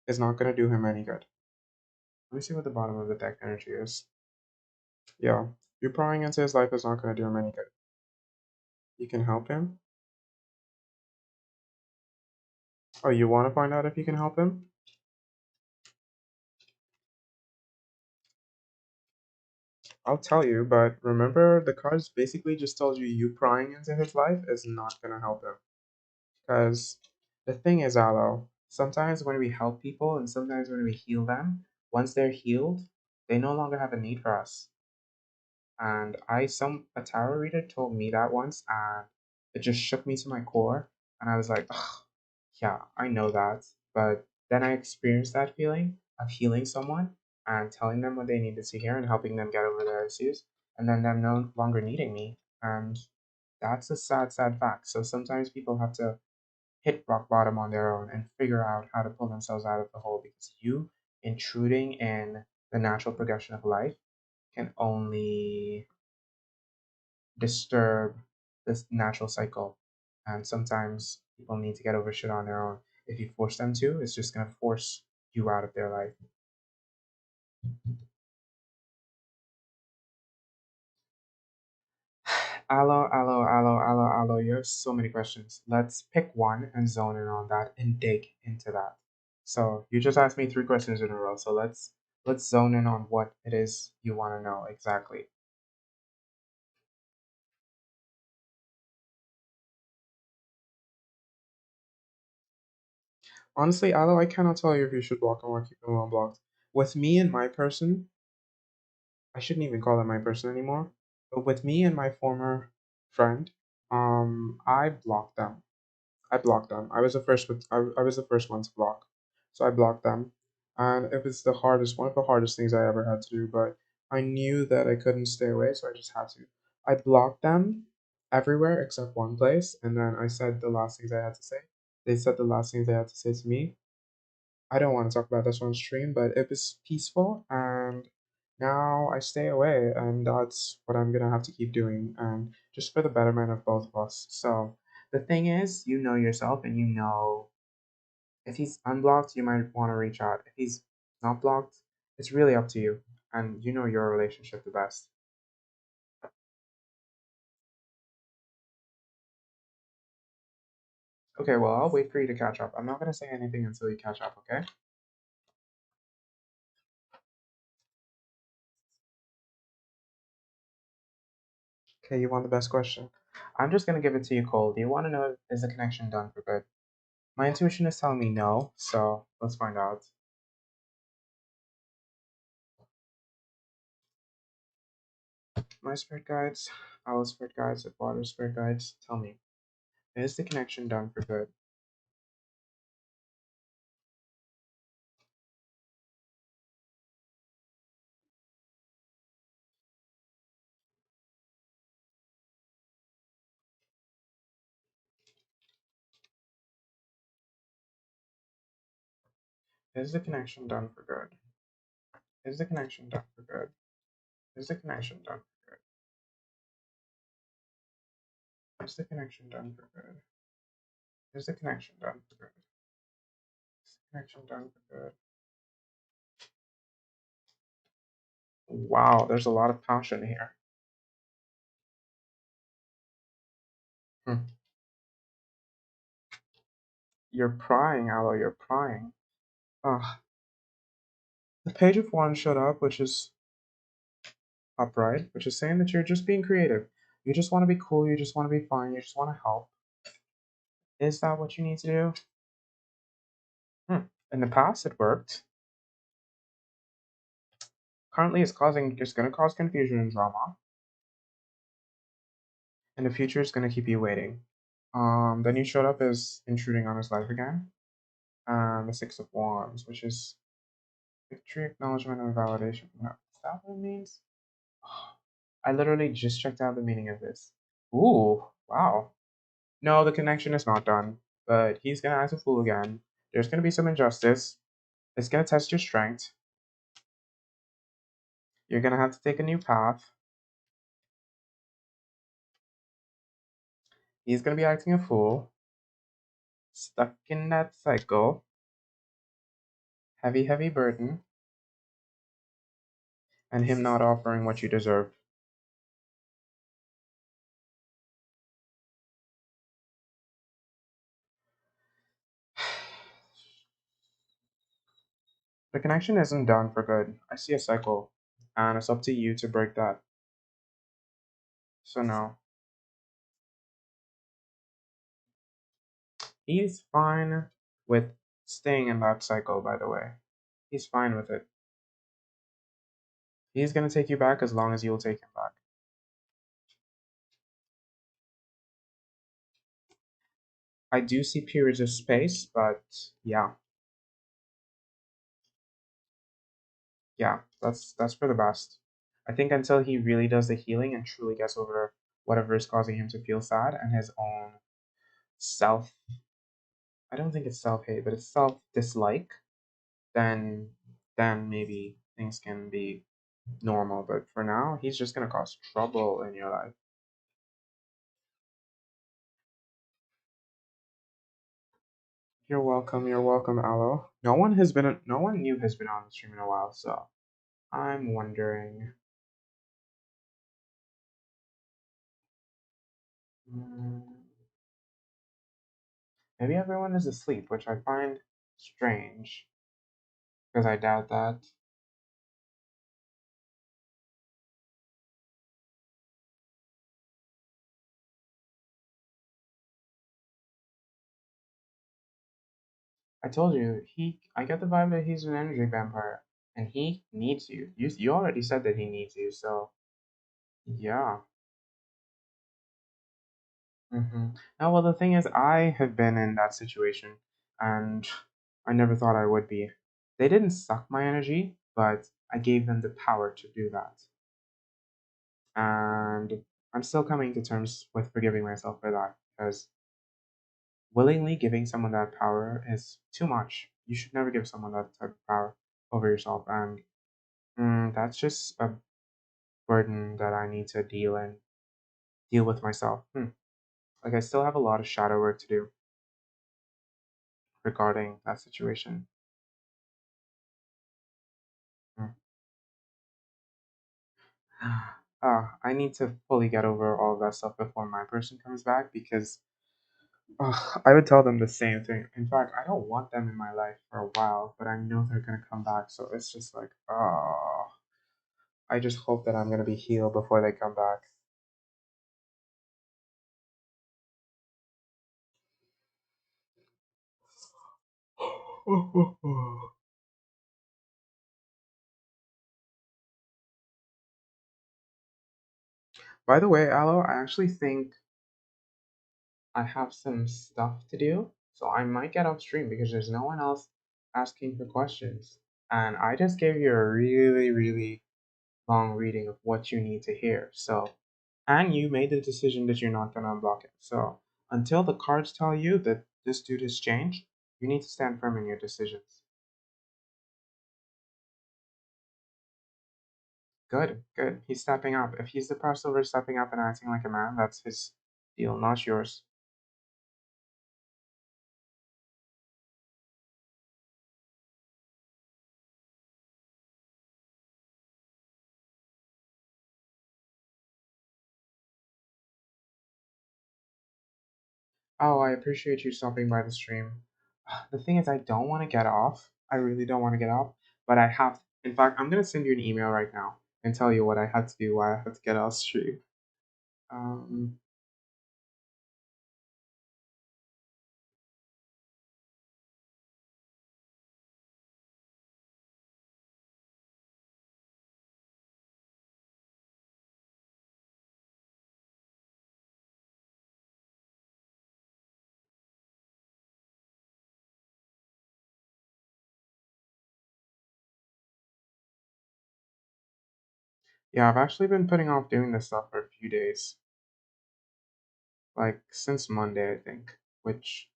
is not going to do him any good. Let me see what the bottom of the deck energy is. Yeah, you prying into his life is not going to do him any good. You can help him. Oh, you want to find out if you can help him? I'll tell you, but remember the cards basically just told you prying into his life is not going to help him. Because the thing is, Aloe, sometimes when we help people and sometimes when we heal them, once they're healed, they no longer have a need for us. And a tarot reader told me that once, and it just shook me to my core. And I was like, "Ugh, yeah, I know that." But then I experienced that feeling of healing someone and telling them what they needed to hear and helping them get over their issues, and then them no longer needing me. And that's a sad, sad fact. So sometimes people have to hit rock bottom on their own and figure out how to pull themselves out of the hole because you intruding in the natural progression of life can only disturb this natural cycle. And sometimes people need to get over shit on their own. If you force them to, it's just going to force you out of their life. Aloe. You have so many questions. Let's pick one and zone in on that and dig into that. So you just asked me three questions in a row. So let's zone in on what it is you want to know exactly. Honestly, Aloe, I cannot tell you if you should block them or keep them unblocked. With me and my person, I shouldn't even call them my person anymore. But with me and my former friend, I blocked them. I blocked them. I was the first one to block, so I blocked them, and it was one of the hardest things I ever had to do. But I knew that I couldn't stay away, so I just had to. I blocked them everywhere except one place, and then I said the last things I had to say. They said the last things they had to say to me. I don't want to talk about this on stream, but it was peaceful, and now I stay away, and that's what I'm gonna have to keep doing, and just for the betterment of both of us. So the thing is, you know yourself, and you know If he's unblocked, you might want to reach out. If he's not blocked, it's really up to you, and you know your relationship the best. Okay, well, I'll wait for you to catch up. I'm not going to say anything until you catch up, okay? Okay, you want the best question. I'm just going to give it to you cold. Do you want to know, is the connection done for good? My intuition is telling me no, so let's find out. My spirit guides, owl spirit guides, and water spirit guides, tell me, is the connection done for good? Is the connection done for good? Is the connection done for good? Is the connection done for good? Is the connection done for good? Is the connection done for good? Is the connection done for good? Wow, there's a lot of passion here. Hmm. You're prying, Aloe, you're prying. Ah, the page of wands showed up, which is upright, which is saying that you're just being creative. You just want to be cool, you just want to be fun, you just want to help. Is that what you need to do? Hmm. In the past, it worked. Currently, it's going to cause confusion and drama. In the future, it's going to keep you waiting. Then you showed up as intruding on his life again. The Six of Wands, which is victory, acknowledgement, and validation. No, is that what it means? I literally just checked out the meaning of this. Ooh, wow. No, the connection is not done, but he's gonna act a fool again. There's gonna be some injustice. It's gonna test your strength. You're gonna have to take a new path. He's gonna be acting a fool, stuck in that cycle, heavy, heavy burden, and him not offering what you deserve. The connection isn't done for good. I see a cycle, and it's up to you to break that. So, no. He's fine with staying in that cycle, by the way. He's fine with it. He's gonna take you back as long as you'll take him back. I do see periods of space, but yeah, yeah, that's for the best. I think until he really does the healing and truly gets over whatever is causing him to feel sad and his own self, I don't think it's self-hate, but it's self-dislike, then then maybe things can be normal. But for now, he's just gonna cause trouble in your life. You're welcome, Aloe. No one new has been on the stream in a while, so I'm wondering. mm, Maybe everyone is asleep, which I find strange because I doubt that. I told you, I get the vibe that he's an energy vampire and he needs you. You already said that he needs you, so yeah. Now, well, the thing is, I have been in that situation and I never thought I would be. They didn't suck my energy, but I gave them the power to do that. And I'm still coming to terms with forgiving myself for that because willingly giving someone that power is too much. You should never give someone that type of power over yourself, and that's just a burden that I need to deal with myself. Like I still have a lot of shadow work to do. regarding that situation. Mm. I need to fully get over all that stuff before my person comes back because I would tell them the same thing. In fact, I don't want them in my life for a while, but I know they're gonna come back. So it's just like, I just hope that I'm gonna be healed before they come back. By the way, Aloe, I actually think I have some stuff to do, so I might get off stream because there's no one else asking for questions. And I just gave you a really, really long reading of what you need to hear. So, and you made the decision that you're not going to unblock it. So, until the cards tell you that this dude has changed, you need to stand firm in your decisions. Good, good. He's stepping up. If he's depressed over stepping up and acting like a man, that's his deal, not yours. Oh, I appreciate you stopping by the stream. The thing is, I don't want to get off. I really don't want to get off, but I have. In fact, I'm gonna send you an email right now and tell you what I had to do, why I had to get off stream. Um, yeah, I've actually been putting off doing this stuff for a few days, like since Monday, I think. Which,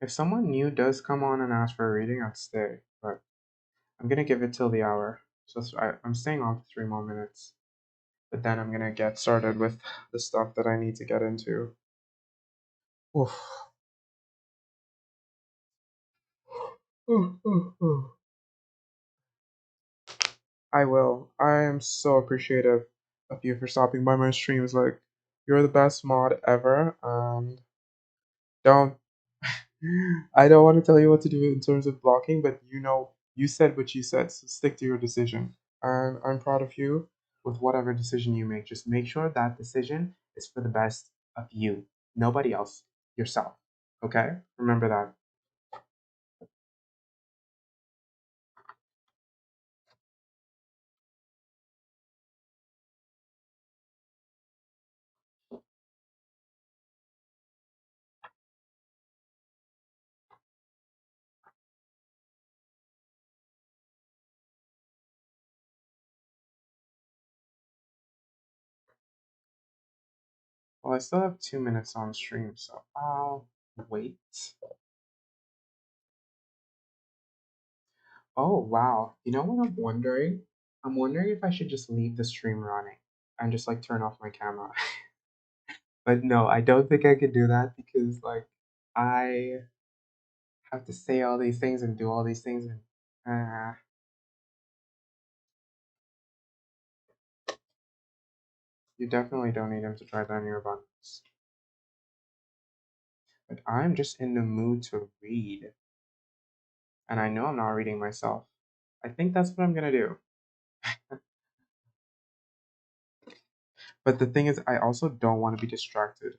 if someone new does come on and ask for a reading, I'd stay, but I'm gonna give it till the hour. So I'm staying on for 3 more minutes, but then I'm gonna get started with the stuff that I need to get into. Oof. I will. I am so appreciative of you for stopping by my streams. Like, you're the best mod ever. Don't. I don't want to tell you what to do in terms of blocking, but you said what you said, so stick to your decision. And I'm proud of you with whatever decision you make. Just make sure that decision is for the best of you, nobody else, yourself. Okay? Remember that. Well, I still have 2 minutes on stream, so I'll wait. Oh, wow. You know what I'm wondering? I'm wondering if I should just leave the stream running and just like turn off my camera. But no, I don't think I could do that because like I have to say all these things and do all these things and you definitely don't need him to try that in your abundance. But I'm just in the mood to read and I know I'm not reading myself. I think that's what I'm gonna do. But the thing is, I also don't want to be distracted.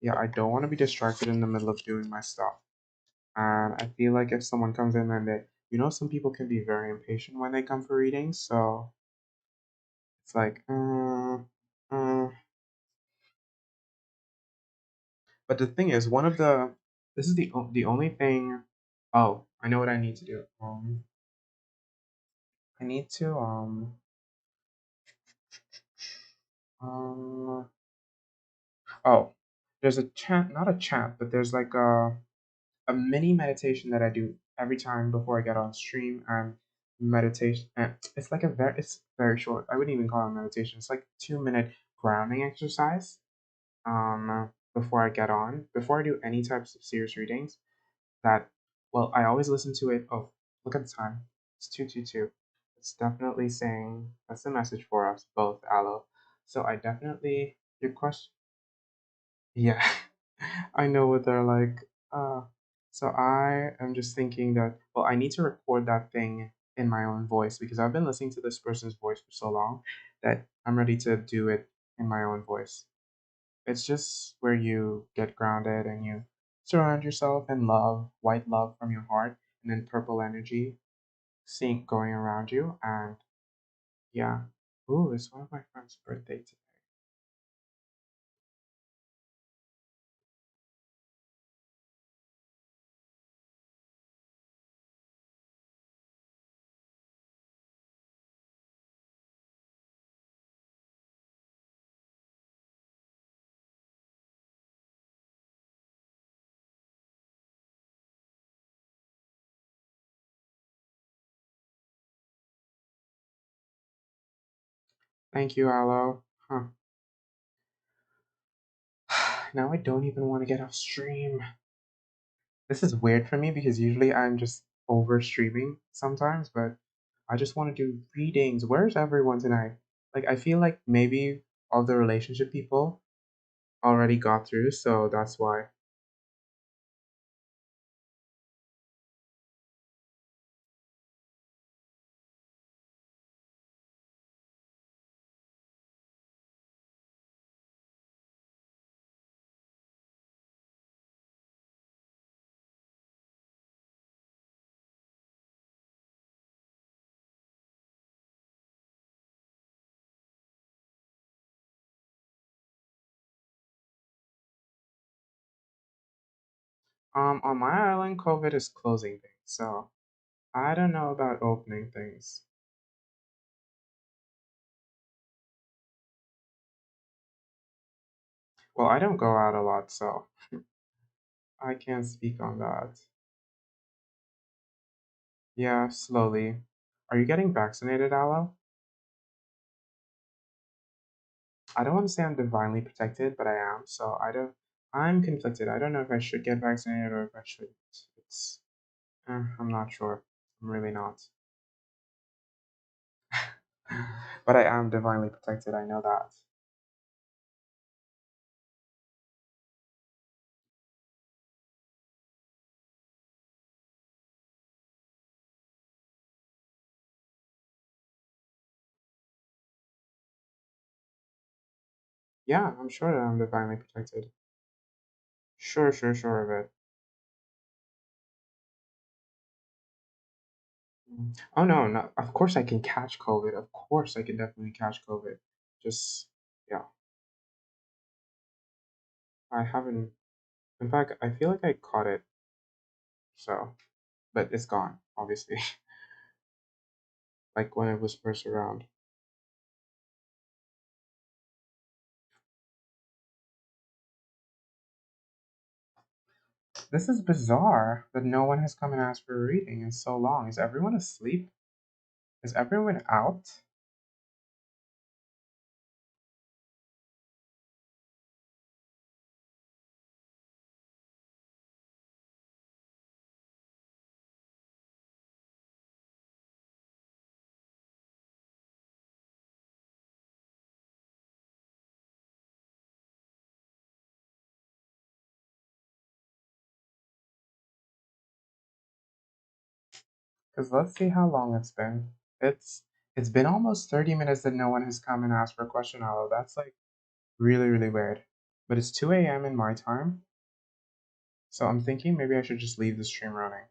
Yeah, I don't want to be distracted in the middle of doing my stuff. And I feel like if someone comes in and some people can be very impatient when they come for readings. So it's like, uh. But the thing is, this is the only thing. Oh, I know what I need to do. I need to, um, oh, there's a chant, not a chant, but there's like a mini meditation that I do every time before I get on stream. And meditation. It's like it's very short. I wouldn't even call it meditation. It's like 2 minute grounding exercise. Before I get on, before I do any types of serious readings, that well, I always listen to it. Oh, look at the time. It's 2:22. It's definitely saying that's the message for us both, Aloe. So I definitely your question. Yeah, I know what they're like. Uh, so I am just thinking that, well, I need to record that thing in my own voice because I've been listening to this person's voice for so long that I'm ready to do it in my own voice. It's just where you get grounded and you surround yourself in love, white love from your heart, and then purple energy seeing going around you. And yeah, ooh, it's one of my friend's birthday today. Thank you, Aloe. Huh. Now I don't even want to get off stream. This is weird for me because usually I'm just over streaming sometimes, but I just want to do readings. Where's everyone tonight? Like, I feel like maybe all the relationship people already got through, so that's why. On my island, COVID is closing things, so I don't know about opening things. Well, I don't go out a lot, so I can't speak on that. Yeah, slowly. Are you getting vaccinated, Aloe? I don't want to say I'm divinely protected, but I am. So I don't. I'm conflicted. I don't know if I should get vaccinated or if I shouldn't. It's. I'm not sure. I'm really not. But I am divinely protected. I know that. Yeah, I'm sure that I'm divinely protected. Sure, sure, sure of it. Oh no, no. Of course I can catch COVID. Of course I can definitely catch COVID. Just yeah. I haven't. In fact, I feel like I caught it. So, but it's gone. Obviously, like when it was first around. This is bizarre that no one has come and asked for a reading in so long. Is everyone asleep? Is everyone out? Because let's see how long it's been. It's been almost 30 minutes that no one has come and asked for a question, Aloe. That's like really, really weird. But it's 2 a.m. in my time, so I'm thinking maybe I should just leave the stream running.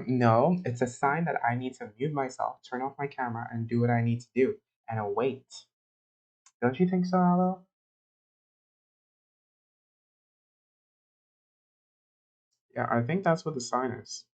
No, it's a sign that I need to mute myself, turn off my camera, and do what I need to do, and await. Don't you think so, Aloe? Yeah, I think that's what the sign is.